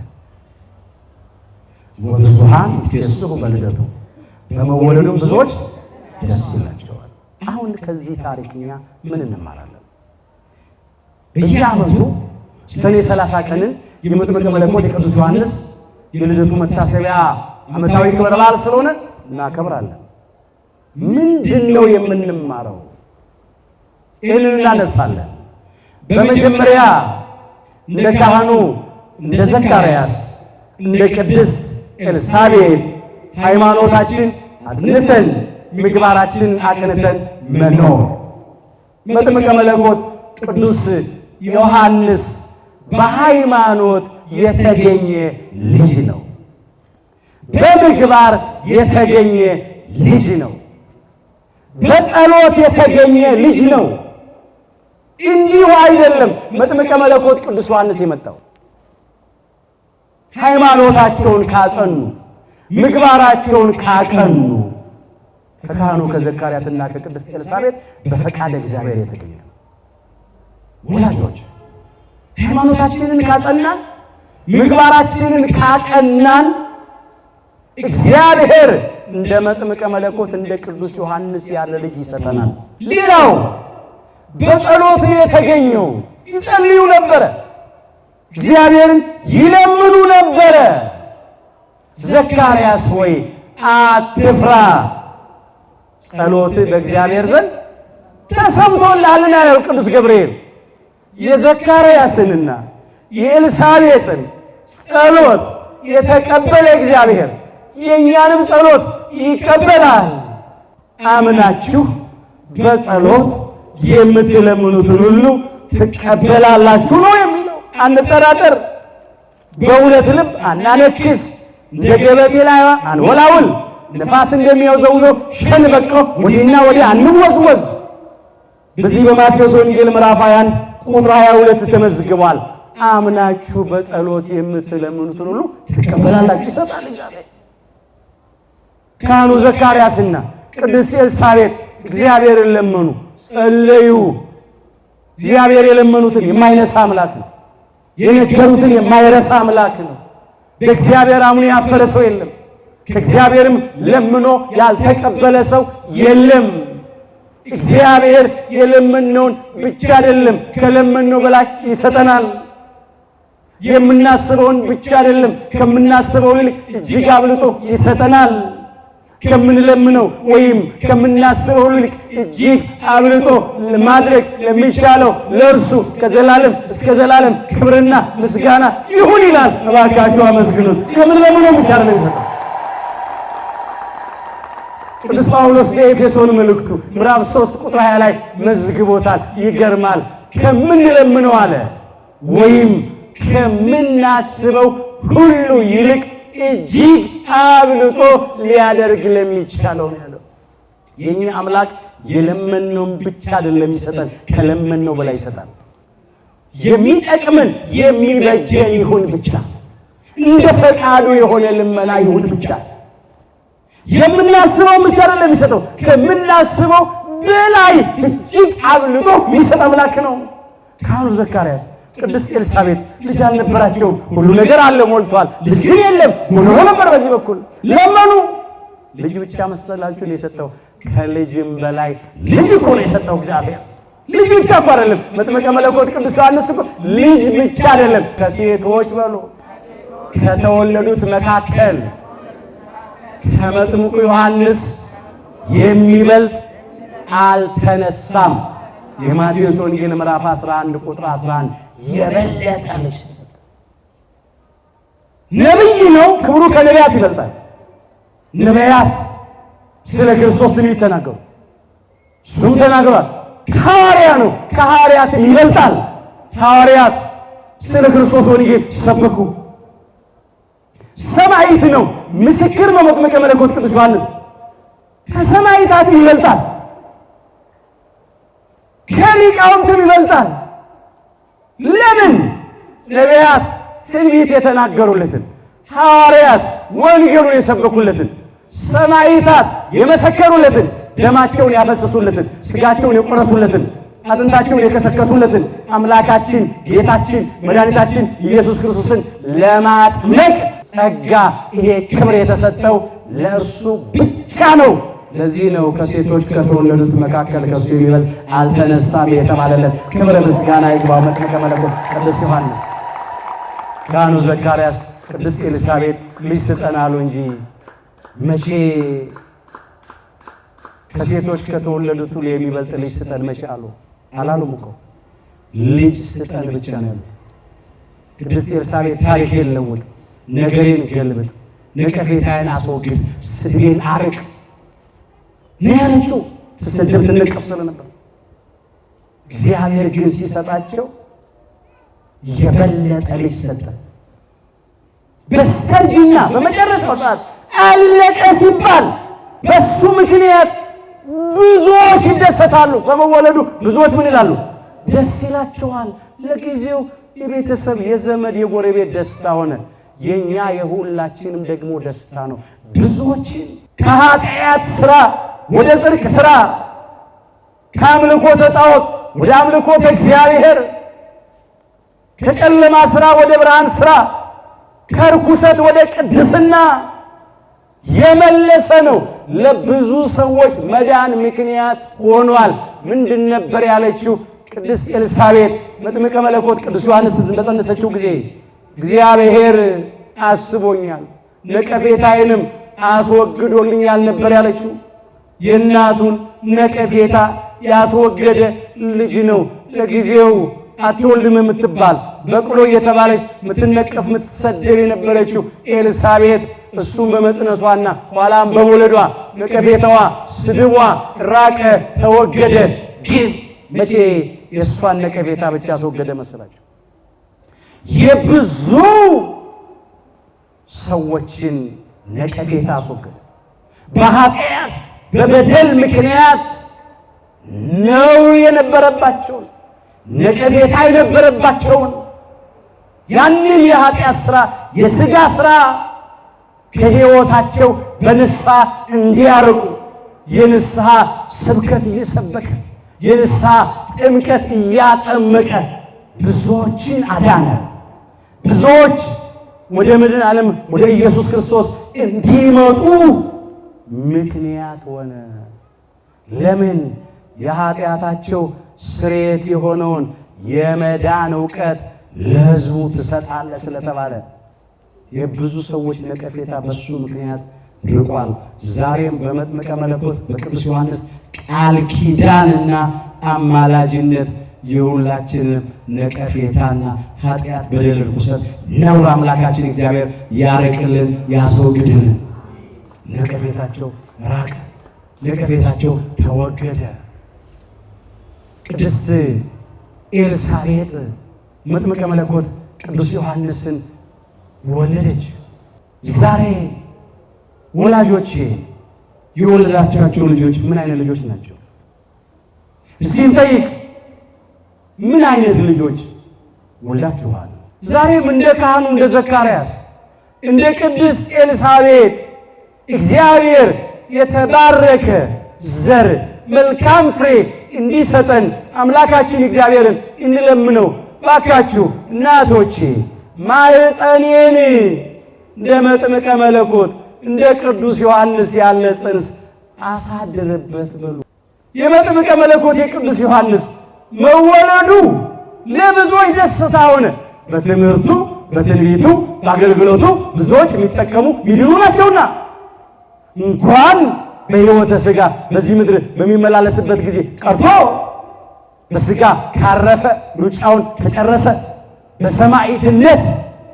ወብዙኃን ይትፌስሑ በልደቱ፣ በመወለዱም ብዙዎች ደስ ይላቸዋል። አሁን ከዚህ ታሪክ እኛ ምን እንማራለን? በየዓመቱ ሰኔ 30 ቀንን የመጥምቀ መለኮት የቅዱስ ዮሐንስ የልደቱ መታሰቢያ ዓመታዊ ክብረ በዓል ስለሆነ እናከብራለን። ምንድን ነው የምንማረው? ይህንን እናነሳለን። በመጀመሪያ እንደ ካህኑ እንደ ዘካርያስ እንደ ቅድስት ኤልሳቤጥ ሃይማኖታችን አጽንተን ምግባራችንን አቅንተን መኖር። መጥምቀ መለኮት ቅዱስ ዮሐንስ በሃይማኖት የተገኘ ልጅ ነው። በምግባር የተገኘ ልጅ ነው። በጸሎት የተገኘ ልጅ ነው። እንዲሁ አይደለም መጥምቀ መለኮት ቅዱስ ዮሐንስ የመጣው። ሃይማኖታቸውን ካጸኑ ምግባራቸውን ካቀኑ ከካህኑ ከዘካርያስና ከቅድስት ኤልሳቤጥ በፈቃደ እግዚአብሔር የተገኘ ነው። ወላጆች ሃይማኖታችንን ካጸናን ምግባራችንን ካቀናን እግዚአብሔር እንደ መጥምቀ መለኮት እንደ ቅዱስ ዮሐንስ ያለ ልጅ ይሰጠናል። ሌላው በጸሎት የተገኘው ይጸልዩ ነበረ፣ እግዚአብሔርን ይለምኑ ነበረ። ዘካርያስ ሆይ አትፍራ፣ ጸሎት በእግዚአብሔር ዘንድ ተሰምቶልሃልና ያለው ቅዱስ ገብርኤል የዘካርያስንና የኤልሳቤጥን ጸሎት የተቀበለ እግዚአብሔር የእኛንም ጸሎት ይቀበላል። አምናችሁ በጸሎት የምትለምኑትን ሁሉ ትቀበላላችሁ ነው የሚለው። አንጠራጠር፣ በእውነት ልብ አናነክስ፣ እንደ ገበጤ ላይ አንወላውል፣ ነፋስ እንደሚወዘውዘው ሸንበቆ ወዲህና ወዲህ አንወዝወዝ። በዚህ በማቴዎስ ወንጌል ምዕራፍ 21 ቁጥር 22 ተመዝግቧል። አምናችሁ በጸሎት የምትለምኑትን ሁሉ ትቀበላላችሁ ይሰጣል እግዚአብሔር። ካህኑ ዘካርያስና ቅድስት ኤልሳቤጥ እግዚአብሔርን ለመኑ፣ ጸለዩ። እግዚአብሔር የለመኑትን የማይነሳ አምላክ ነው። የነገሩትን የማይረሳ አምላክ ነው። በእግዚአብሔር አምኖ ያፈረ ሰው የለም። ከእግዚአብሔርም ለምኖ ያልተቀበለ ሰው የለም። እግዚአብሔር የለመነውን ብቻ አይደለም ከለመነው በላይ ይሰጠናል። የምናስበውን ብቻ አይደለም ከምናስበው ይልቅ እጅግ አብልጦ ይሰጠናል። ከምንለምነው ወይም ከምናስበው ይልቅ እጅግ አብልጦ ማድረግ ለሚቻለው ለእርሱ ከዘላለም እስከ ዘላለም ክብርና ምስጋና ይሁን ይላል። እባካችሁ አመስግኑት። ከምንለምነው ብቻ አይደለም። ቅዱስ ጳውሎስ በኤፌሶን መልእክቱ ምዕራፍ 3 ቁጥር 20 ላይ መዝግቦታል። ይገርማል። ከምንለምነው አለ ወይም ከምናስበው ሁሉ ይልቅ እጅግ አብልጦ ሊያደርግ ለሚቻለው ያለው። የኛ አምላክ የለመነውን ብቻ አይደለም ይሰጣል፣ ከለመነው በላይ ይሰጣል። የሚጠቅምን የሚበጀን ይሁን ብቻ፣ እንደ ፈቃዱ የሆነ ልመና ይሁን ብቻ። የምናስበው ብቻ አይደለም የሚሰጠው፣ ከምናስበው በላይ እጅግ አብልጦ የሚሰጥ አምላክ ነው። ካህኑ ዘካርያስ ቅድስት ኤልሳቤጥ ልጅ አልነበራቸውም። ሁሉ ነገር አለ ሞልቷል፣ ልጅ ግን የለም ሆኖ ነበር። በዚህ በኩል ለመኑ። ልጅ ብቻ መሰላችሁ የሰጠው? ከልጅም በላይ ልጅ እኮ ነው የሰጠው እግዚአብሔር። ልጅ ብቻ እኮ አይደለም። መጥምቀ መለኮት ቅዱስ ዮሐንስ እኮ ልጅ ብቻ አይደለም፣ ከሴቶች በሉ ከተወለዱት መካከል ከመጥምቁ ዮሐንስ የሚበልጥ አልተነሳም። የማቴዎስ ወንጌል ምዕራፍ 11 ቁጥር 11 የበለጠ ልጅ ነብይ ነው። ክብሩ ከነቢያት ይበልጣል። ነቢያት ስለ ክርስቶስ ትንቢት ተናገሩ፣ እሱም ተናግሯል። ሐዋርያ ነው፣ ከሐዋርያት ይበልጣል። ሐዋርያት ስለ ክርስቶስ ወንጌል ሰበኩ። ሰማዕት ነው፣ ምስክር ነው። መጥምቀ መለኮት ቅዱስ ዮሐንስ ከሰማዕታት ይበልጣል፣ ከሊቃውንትም ይበልጣል። ለምን? ነቢያት ትንቢት የተናገሩለትን፣ ሐዋርያት ወንጌሉን የሰበኩለትን፣ ሰማዕታት የመሰከሩለትን፣ ደማቸውን ያፈሰሱለትን፣ ሥጋቸውን የቆረሱለትን፣ አጥንታቸውን የከሰከሱለትን አምላካችን ጌታችን መድኃኒታችን ኢየሱስ ክርስቶስን ለማጥመቅ ጸጋ ይሄ ክብር የተሰጠው ለእርሱ ብቻ ነው። ለዚህ ነው ከሴቶች ከተወለዱት መካከል ከሱ የሚበልጥ አልተነሳም የተባለለት። ክብረ ምስጋና ይግባው መጥምቀ መለኮት ቅዱስ ዮሐንስ። ካህኑ ዘካርያስ ቅድስት ኤልሳቤጥ ልጅ ስጠን አሉ እንጂ መቼ ከሴቶች ከተወለዱት ሁሉ የሚበልጥ ልጅ ስጠን መቼ አሉ? አላሉም እኮ ልጅ ስጠን ብቻ ነው ያሉት። ቅድስት ኤልሳቤጥ ታሪኬን ለውጥ፣ ነገሬን ገልብጥ፣ ነቀፌታዬን አስወግድ፣ ስድቤን አርቅ ነው ያለችው። ትሰደብ ትነቀፍ ስለነበር እግዚአብሔር ግን ሲሰጣቸው የበለጠ ልጅ ሰጠ። በስተርጅና በመጨረሻው ሰዓት አለቀ ሲባል በሱ ምክንያት ብዙዎች ይደሰታሉ። በመወለዱ ብዙዎች ምን ይላሉ? ደስ ይላቸዋል። ለጊዜው የቤተሰብ የዘመድ የጎረቤት ደስታ ሆነ። የኛ የሁላችንም ደግሞ ደስታ ነው። ብዙዎችን ከኃጢአት ስራ ወደ ጽድቅ ስራ፣ ከአምልኮተ ጣዖት ወደ አምልኮተ እግዚአብሔር፣ ከጨለማ ስራ ወደ ብርሃን ስራ፣ ከርኩሰት ወደ ቅድስና የመለሰ ነው። ለብዙ ሰዎች መዳን ምክንያት ሆኗል። ምንድን ነበር ያለችው ቅድስት ኤልሳቤጥ መጥምቀ መለኮት ቅዱስ ዮሐንስ በጸነሰችው ጊዜ? እግዚአብሔር አስቦኛል፣ ነቀፌታዬንም አስወግዶልኛል ነበር ያለችው። የእናቱን ነቀፌታ ያስወገደ ልጅ ነው። ለጊዜው አትወልድም የምትባል በቅሎ እየተባለች የምትነቀፍ የምትሰደብ የነበረችው ኤልሳቤጥ እሱም በመጽነሷና ኋላም በመውለዷ ነቀፌታዋ፣ ስድቧ ራቀ፣ ተወገደ። ግን መቼ የእሷን ነቀፌታ ብቻ አስወገደ መሰላቸው? የብዙ ሰዎችን ነቀፌታ አስወገደ። በኃጢአት በበደል ምክንያት ነውር የነበረባቸውን ነቀፌታ የነበረባቸውን ያንን የኃጢአት ሥራ የሥጋ ሥራ ከሕይወታቸው በንስሐ እንዲያርቁ የንስሐ ስብከት እየሰበከ የንስሐ ጥምቀት እያጠመቀ ብዙዎችን አዳነ። ብዙዎች ወደ ምድር ዓለም ወደ ኢየሱስ ክርስቶስ እንዲመጡ ምክንያት ሆነ። ለምን? የኃጢአታቸው ስርየት የሆነውን የመዳን ዕውቀት ለሕዝቡ ትሰጣለህ ስለተባለ የብዙ ሰዎች ነቀፌታ በሱ ምክንያት ርቋል። ዛሬም በመጥምቀ መለኮት በቅዱስ ዮሐንስ ቃል ኪዳንና አማላጅነት የሁላችንም ነቀፌታና ኃጢአት፣ በደል፣ ርኩሰት፣ ነውር አምላካችን እግዚአብሔር ያርቅልን፣ ያስወግድልን። ነቀፌታቸው ራቀ፣ ነቀፌታቸው ተወገደ። ቅድስት ኤልሳቤጥ መጥምቀ መለኮት ቅዱስ ዮሐንስን ወለደች። ዛሬ ወላጆቼ የወለዳቻቸው ልጆች ምን አይነት ልጆች ናቸው? እስቲ እንጠይቅ። ምን አይነት ልጆች ወልዳችኋል? ዛሬም እንደ ካህኑ እንደ ዘካርያስ እንደ ቅድስት ኤልሳቤጥ እግዚአብሔር የተባረከ ዘር መልካም ፍሬ እንዲሰጠን አምላካችን እግዚአብሔርን እንለምነው። ባካችሁ እናቶቼ ማኅፀኔን እንደ መጥምቀ መለኮት እንደ ቅዱስ ዮሐንስ ያለ ጽንስ አሳድርበት በሉ። የመጥምቀ መለኮት የቅዱስ ዮሐንስ መወለዱ ለብዙዎች ደስታ ሆነ። በትምህርቱ፣ በትንቢቱ፣ በአገልግሎቱ ብዙዎች የሚጠቀሙ የሚድኑ ናቸውና እንኳን በሕይወተ ሥጋ በዚህ ምድር በሚመላለስበት ጊዜ ቀርቶ በሥጋ ካረፈ ሩጫውን ከጨረሰ በሰማዕትነት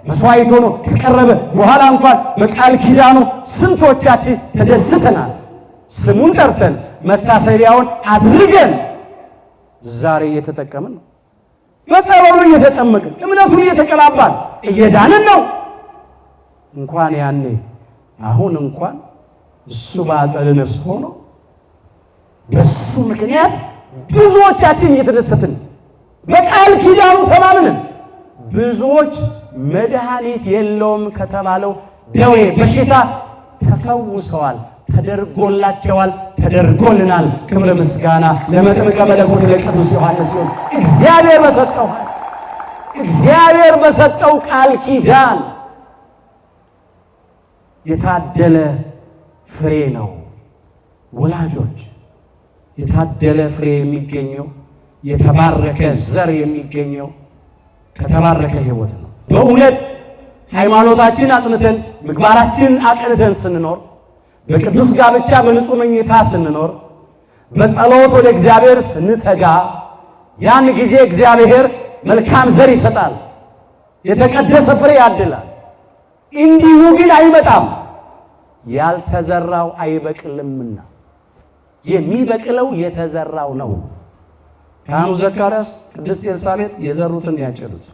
መስዋዕት ሆኖ ከቀረበ በኋላ እንኳን በቃል ኪዳኑ ስንቶቻችን ተደስተናል። ስሙን ጠርተን መታሰቢያውን አድርገን ዛሬ እየተጠቀምን ነው። በጸበሉ እየተጠመቅን እምነቱን እየተቀላባን እየዳንን ነው። እንኳን ያኔ አሁን እንኳን እሱ በአጸደ ነፍስ ሆኖ በሱ ምክንያት ብዙዎቻችን እየተደሰትን በቃል ኪዳኑ ተማምነን ብዙዎች መድኃኒት የለውም ከተባለው ደዌ በሽታ ተፈውሰዋል፣ ተደርጎላቸዋል፣ ተደርጎልናል። ክብረ ምስጋና ለመጥምቀ መለኮት ለቅዱስ ዮሐንስ ይሁን። እግዚአብሔር በሰጠው ቃል ኪዳን የታደለ ፍሬ ነው። ወላጆች የታደለ ፍሬ የሚገኘው የተባረከ ዘር የሚገኘው ከተባረከ ሕይወት ነው። በእውነት ሃይማኖታችን አጥንተን ምግባራችን አቅንተን ስንኖር በቅዱስ ጋብቻ በንጹህ መኝታ ስንኖር በጸሎት ወደ እግዚአብሔር ስንተጋ ያን ጊዜ እግዚአብሔር መልካም ዘር ይሰጣል፣ የተቀደሰ ፍሬ ያድላል። እንዲሁ ግን አይመጣም። ያልተዘራው አይበቅልምና የሚበቅለው የተዘራው ነው። ካህኑ ዘካርያስ ቅድስት ኤልሳቤጥ የዘሩትን ያጨዱት፣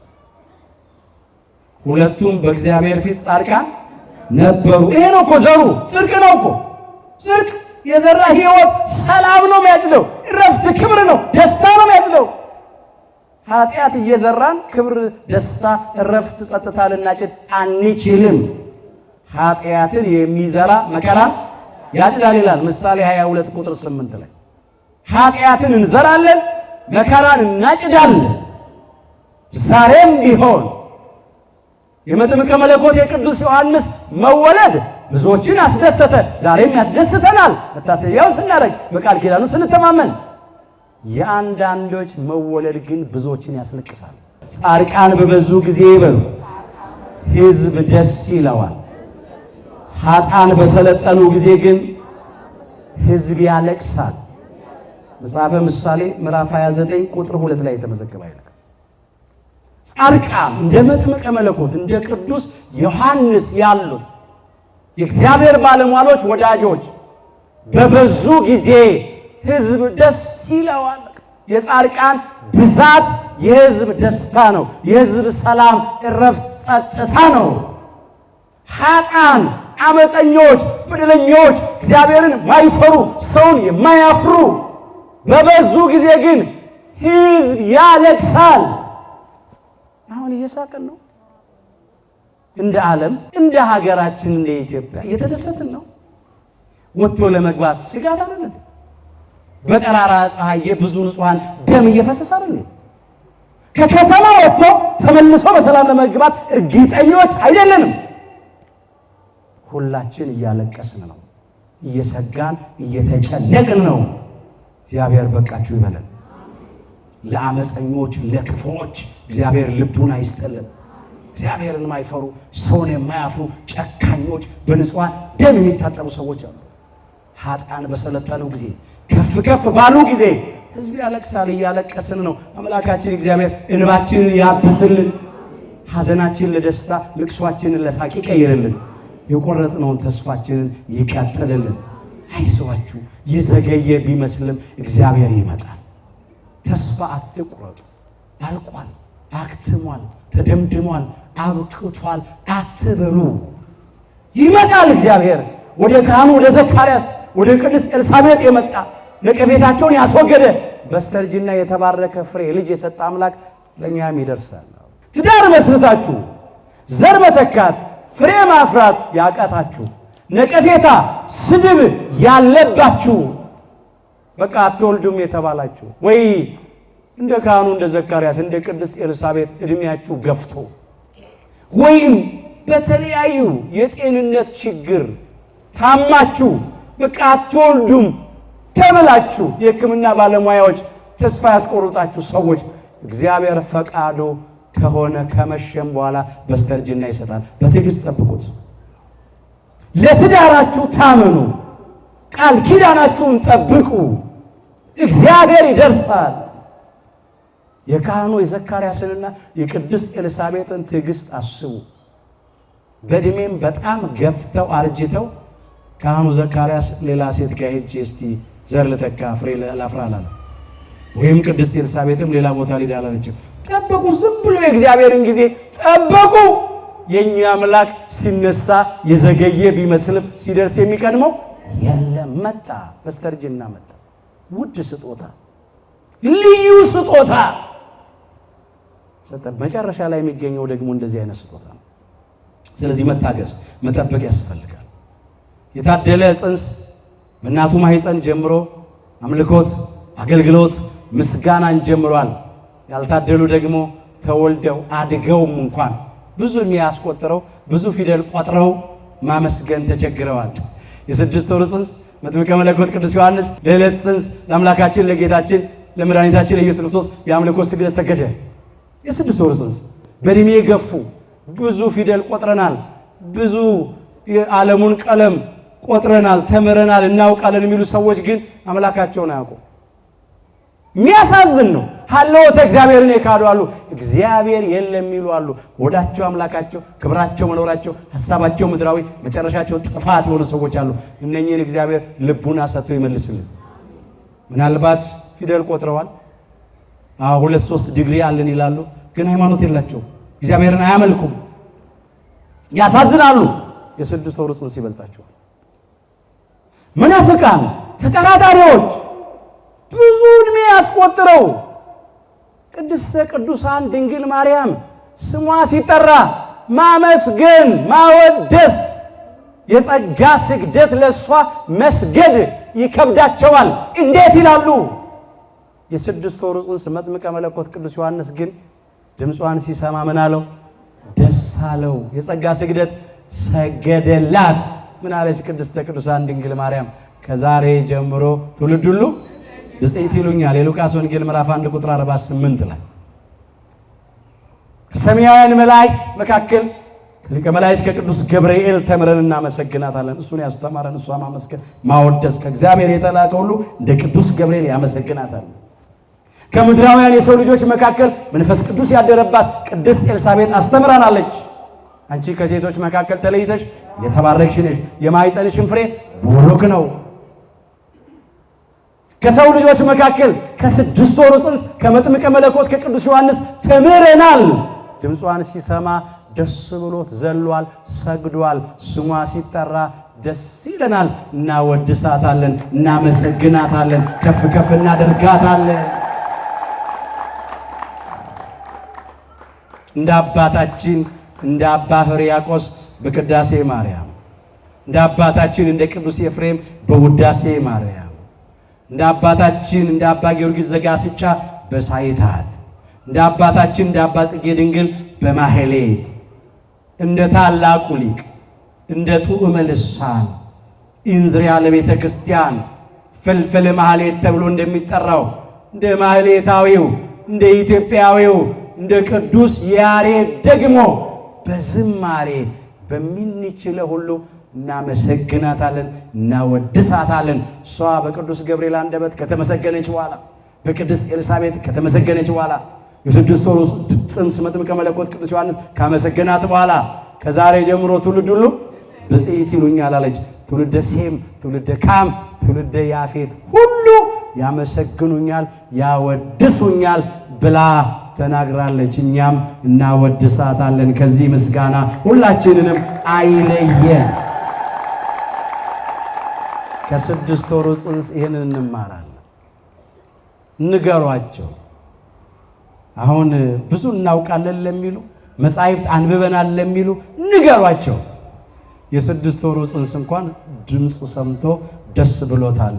ሁለቱም በእግዚአብሔር ፊት ጻድቃን ነበሩ። ይሄ ነው እኮ ዘሩ፣ ጽድቅ ነው እኮ። ጽድቅ የዘራ ሕይወት ሰላም ነው የሚያጭደው፣ እረፍት ክብር ነው፣ ደስታ ነው የሚያጭደው። ኃጢአት እየዘራን ክብር፣ ደስታ፣ እረፍት፣ ጸጥታ ልናጭድ አንችልም። ኃጢአትን የሚዘራ መከራን ያጭዳል ይላል ምሳሌ 22 ቁጥር 8 ላይ። ኃጢአትን እንዘራለን፣ መከራን እናጭዳለን። ዛሬም ቢሆን የመጥምቀ መለኮት የቅዱስ ዮሐንስ መወለድ ብዙዎችን አስደሰተ፣ ዛሬም ያስደስተናል። መታሰቢያውን ስናደርግ በቃል ኪዳኑ ስንተማመን። የአንዳንዶች መወለድ ግን ብዙዎችን ያስለቅሳል። ጻድቃን በበዙ ጊዜ ይበሉ ሕዝብ ደስ ይለዋል። ኃጥአን በሰለጠኑ ጊዜ ግን ሕዝብ ያለቅሳል። መጽሐፈ ምሳሌ ምዕራፍ 29 ቁጥር 2 ላይ የተመዘገበ አይደል? ጻድቃን እንደ መጥምቀ መለኮት እንደ ቅዱስ ዮሐንስ ያሉት የእግዚአብሔር ባለሟሎች ወዳጆች በበዙ ጊዜ ሕዝብ ደስ ይለዋል። የጻድቃን ብዛት የሕዝብ ደስታ ነው። የሕዝብ ሰላም፣ እረፍት፣ ጸጥታ ነው። ኃጥአን፣ አመፀኞች፣ በደለኞች፣ እግዚአብሔርን ማይፈሩ ሰውን የማያፍሩ በበዙ ጊዜ ግን ሕዝብ ያለቅሳል። አሁን እየሳቅን ነው። እንደ ዓለም እንደ ሀገራችን እንደ ኢትዮጵያ እየተደሰትን ነው። ወጥቶ ለመግባት ስጋት አይደለም። በጠራራ ፀሐይ የብዙ ንጹሃን ደም እየፈሰሰ አይደለም። ከከተማ ወጥቶ ተመልሶ በሰላም ለመግባት እርግጠኞች አይደለንም። ሁላችን እያለቀስን ነው፣ እየሰጋን እየተጨነቅን ነው። እግዚአብሔር በቃችሁ ይበለን። ለአመፀኞች ለክፉዎች እግዚአብሔር ልቡን አይስጥልን። እግዚአብሔርን የማይፈሩ ሰውን የማያፍሩ ጨካኞች በንጹሃን ደም የሚታጠቡ ሰዎች አሉ። ኃጥአን በሰለጠኑ ጊዜ ከፍ ከፍ ባሉ ጊዜ ሕዝብ ያለቅሳል። እያለቀስን ነው። አምላካችን እግዚአብሔር እንባችንን ያብስልን፣ ሐዘናችንን ለደስታ ልቅሷችንን ለሳቅ ይቀይርልን፣ የቆረጥነውን ተስፋችንን ይቀጥልልን። አይዟችሁ፣ የዘገየ ቢመስልም እግዚአብሔር ይመጣል። ተስፋ አትቁረጡ። አልቋል፣ አክትሟል፣ ተደምድሟል፣ አብቅቷል አትበሉ። ይመጣል እግዚአብሔር። ወደ ካህኑ ወደ ዘካርያስ ወደ ቅድስት ኤልሳቤጥ የመጣ ነቀፌታቸውን ያስወገደ በስተርጅና የተባረከ ፍሬ ልጅ የሰጠ አምላክ ለእኛም ይደርሳል። ትዳር መስርታችሁ ዘር መተካት ፍሬ ማፍራት ያቃታችሁ፣ ነቀፌታ ስድብ ያለባችሁ፣ በቃ አትወልዱም የተባላችሁ ወይ እንደ ካህኑ እንደ ዘካርያስ እንደ ቅድስት ኤልሳቤጥ እድሜያችሁ ገፍቶ ወይም በተለያዩ የጤንነት ችግር ታማችሁ በቃ አትወልዱም ተብላችሁ የሕክምና ባለሙያዎች ተስፋ ያስቆርጣችሁ ሰዎች እግዚአብሔር ፈቃዱ ከሆነ ከመሸም በኋላ በስተርጅና ይሰጣል። በትዕግስት ጠብቁት። ለትዳራችሁ ታመኑ፣ ቃል ኪዳናችሁን ጠብቁ። እግዚአብሔር ይደርሳል። የካህኑ የዘካርያስንና የቅድስት ኤልሳቤጥን ትዕግስት አስቡ። በእድሜም በጣም ገፍተው አርጅተው ካህኑ ዘካርያስ ሌላ ሴት ጋር ሄጄ እስቲ ዘር ልተካ ፍሬ ላፍራ አላለ። ወይም ቅድስት ኤልሳቤጥም ሌላ ቦታ ሊዳ አላለችም። ጠበቁ። ዝም ብሎ የእግዚአብሔርን ጊዜ ጠበቁ። የእኛ አምላክ ሲነሳ የዘገየ ቢመስልም ሲደርስ የሚቀድመው የለም። መጣ፣ በስተርጅና መጣ። ውድ ስጦታ፣ ልዩ ስጦታ ሰጠ። መጨረሻ ላይ የሚገኘው ደግሞ እንደዚህ አይነት ስጦታ ነው። ስለዚህ መታገስ፣ መጠበቅ ያስፈልጋል። የታደለ ጽንስ በእናቱ ማህፀን ጀምሮ አምልኮት፣ አገልግሎት፣ ምስጋናን ጀምሯል። ያልታደሉ ደግሞ ተወልደው አድገውም እንኳን ብዙ የሚያስቆጥረው ብዙ ፊደል ቆጥረው ማመስገን ተቸግረዋል። የስድስት ወር ጽንስ መጥምቀ መለኮት ቅዱስ ዮሐንስ ለዕለት ጽንስ ለአምላካችን ለጌታችን ለመድኃኒታችን ለኢየሱስ ክርስቶስ የአምልኮ ስግደት ሰገደ። የስድስት ወር ጽንስ በእድሜ የገፉ ብዙ ፊደል ቆጥረናል፣ ብዙ የዓለሙን ቀለም ቆጥረናል፣ ተምረናል፣ እናውቃለን የሚሉ ሰዎች ግን አምላካቸውን አያውቁም። የሚያሳዝን ነው። ሀለወተ እግዚአብሔርን የካዱ አሉ፣ እግዚአብሔር የለም የሚሉ አሉ። ሆዳቸው አምላካቸው፣ ክብራቸው መኖራቸው፣ ሀሳባቸው ምድራዊ፣ መጨረሻቸው ጥፋት የሆኑ ሰዎች አሉ። እነኚህን እግዚአብሔር ልቡን ሰጥቶ ይመልስልን። ምናልባት ፊደል ቆጥረዋል፣ 2-3 ዲግሪ አለን ይላሉ፣ ግን ሃይማኖት የላቸው፣ እግዚአብሔርን አያመልኩም። ያሳዝናሉ። የስድስት ወር ጽንስ ይበልጣቸዋል። መናፍቃን ተጠራጣሪዎች ብዙ ዕድሜ ያስቆጥረው ቅድስተ ቅዱሳን ድንግል ማርያም ስሟ ሲጠራ ማመስገን ማወደስ የጸጋ ስግደት ለሷ መስገድ ይከብዳቸዋል። እንዴት ይላሉ? የስድስት ወር ጽንስ መጥምቀ መለኮት ቅዱስ ዮሐንስ ግን ድምጿን ሲሰማ ምን አለው? ደስ አለው። የጸጋ ስግደት ሰገደላት። ምን አለች ቅድስተ ቅዱሳን ድንግል ማርያም? ከዛሬ ጀምሮ ትውልድ ሁሉ ብፅዕት ይሉኛል። የሉቃስ ወንጌል ምዕራፍ 1 ቁጥር 48 ላይ ከሰማያውያን መላእክት መካከል ከሊቀ መላእክት ከቅዱስ ገብርኤል ተምረን እናመሰግናታለን። እሱን ያስተማረን እሷ ማመስገን ማወደስ ከእግዚአብሔር የተላከ ሁሉ እንደ ቅዱስ ገብርኤል ያመሰግናታል። ከምድራውያን የሰው ልጆች መካከል መንፈስ ቅዱስ ያደረባት ቅድስት ኤልሳቤጥ አስተምራናለች። አንቺ ከሴቶች መካከል ተለይተሽ የተባረክሽ ነሽ፣ የማኅፀንሽም ፍሬ ቡሩክ ነው። ከሰው ልጆች መካከል ከ6 ወሩ ጽንስ ከመጥምቀ መለኮት ከቅዱስ ዮሐንስ ተምረናል። ድምጿን ሲሰማ ደስ ብሎት ዘሏል፣ ሰግዷል። ስሟ ሲጠራ ደስ ይለናል። እናወድሳታለን፣ እናመሰግናታለን፣ ከፍ ከፍ እናደርጋታለን። እንደ አባታችን እንደ አባ ሕርያቆስ በቅዳሴ ማርያም፣ እንደ አባታችን እንደ ቅዱስ ኤፍሬም በውዳሴ ማርያም፣ እንደ አባታችን እንደ አባ ጊዮርጊስ ዘጋስጫ በሳይታት፣ እንደ አባታችን እንደ አባ ጽጌ ድንግል በማህሌት፣ እንደ ታላቁ ሊቅ እንደ ጡዕመ ልሳን ኢንዝሪያ ለቤተ ክርስቲያን ፍልፍል ማህሌት ተብሎ እንደሚጠራው እንደ ማህሌታዊው እንደ ኢትዮጵያዊው እንደ ቅዱስ ያሬድ ደግሞ በዝማሬ በሚንችለው ሁሉ እናመሰግናታለን፣ እናወድሳታለን። እሷ በቅዱስ ገብርኤል አንደበት ከተመሰገነች በኋላ በቅድስት ኤልሳቤጥ ከተመሰገነች በኋላ የ6 ወሩ ጽንስ መጥምቀ መለኮት ቅዱስ ዮሐንስ ካመሰገናት በኋላ ከዛሬ ጀምሮ ትውልድ ሁሉ ብፅዕት ይሉኛል አለች። ትውልደ ሴም፣ ትውልደ ካም፣ ትውልደ ያፌት ሁሉ ያመሰግኑኛል፣ ያወድሱኛል ብላ ተናግራለች። እኛም እናወድሳታለን። ከዚህ ምስጋና ሁላችንንም አይለየን። ከ6 ወሩ ጽንስ ይህንን እንማራለን። ንገሯቸው። አሁን ብዙ እናውቃለን ለሚሉ መጻሕፍት አንብበናል ለሚሉ ንገሯቸው። የ6 ወሩ ጽንስ እንኳን ድምፅ ሰምቶ ደስ ብሎታል።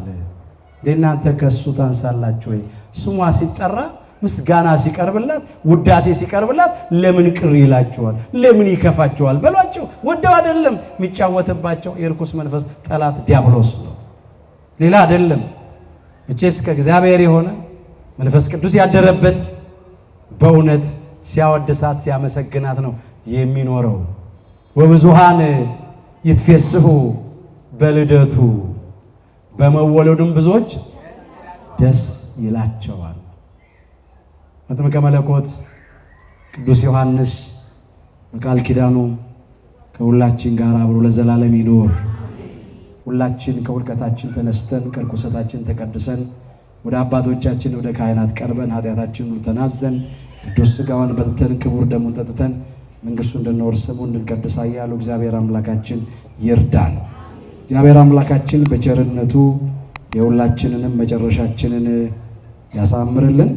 እናንተ ከሱ ታንሳላችሁ ወይ? ስሟ ሲጠራ ምስጋና ሲቀርብላት ውዳሴ ሲቀርብላት ለምን ቅር ይላችኋል? ለምን ይከፋችኋል? በሏቸው። ወደው አይደለም የሚጫወትባቸው የርኩስ መንፈስ ጠላት ዲያብሎስ ነው፣ ሌላ አይደለም። መቼስ ከእግዚአብሔር የሆነ መንፈስ ቅዱስ ያደረበት በእውነት ሲያወድሳት ሲያመሰግናት ነው የሚኖረው። ወብዙሃን ይትፌስሑ በልደቱ፣ በመወለዱም ብዙዎች ደስ ይላቸዋል። መጥምቀ መለኮት ቅዱስ ዮሐንስ በቃል ኪዳኑ ከሁላችን ጋር አብሮ ለዘላለም ይኖር። ሁላችን ከውድቀታችን ተነስተን ከርኩሰታችን ተቀድሰን ወደ አባቶቻችን ወደ ካህናት ቀርበን ኃጢአታችን ሁሉ ተናዘን ቅዱስ ሥጋውን በልተን ክቡር ደሙን ጠጥተን መንግሥቱን እንድንወርስ ስሙን እንድንቀድስ ኃያሉ እግዚአብሔር አምላካችን ይርዳን። እግዚአብሔር አምላካችን በቸርነቱ የሁላችንንም መጨረሻችንን ያሳምርልን።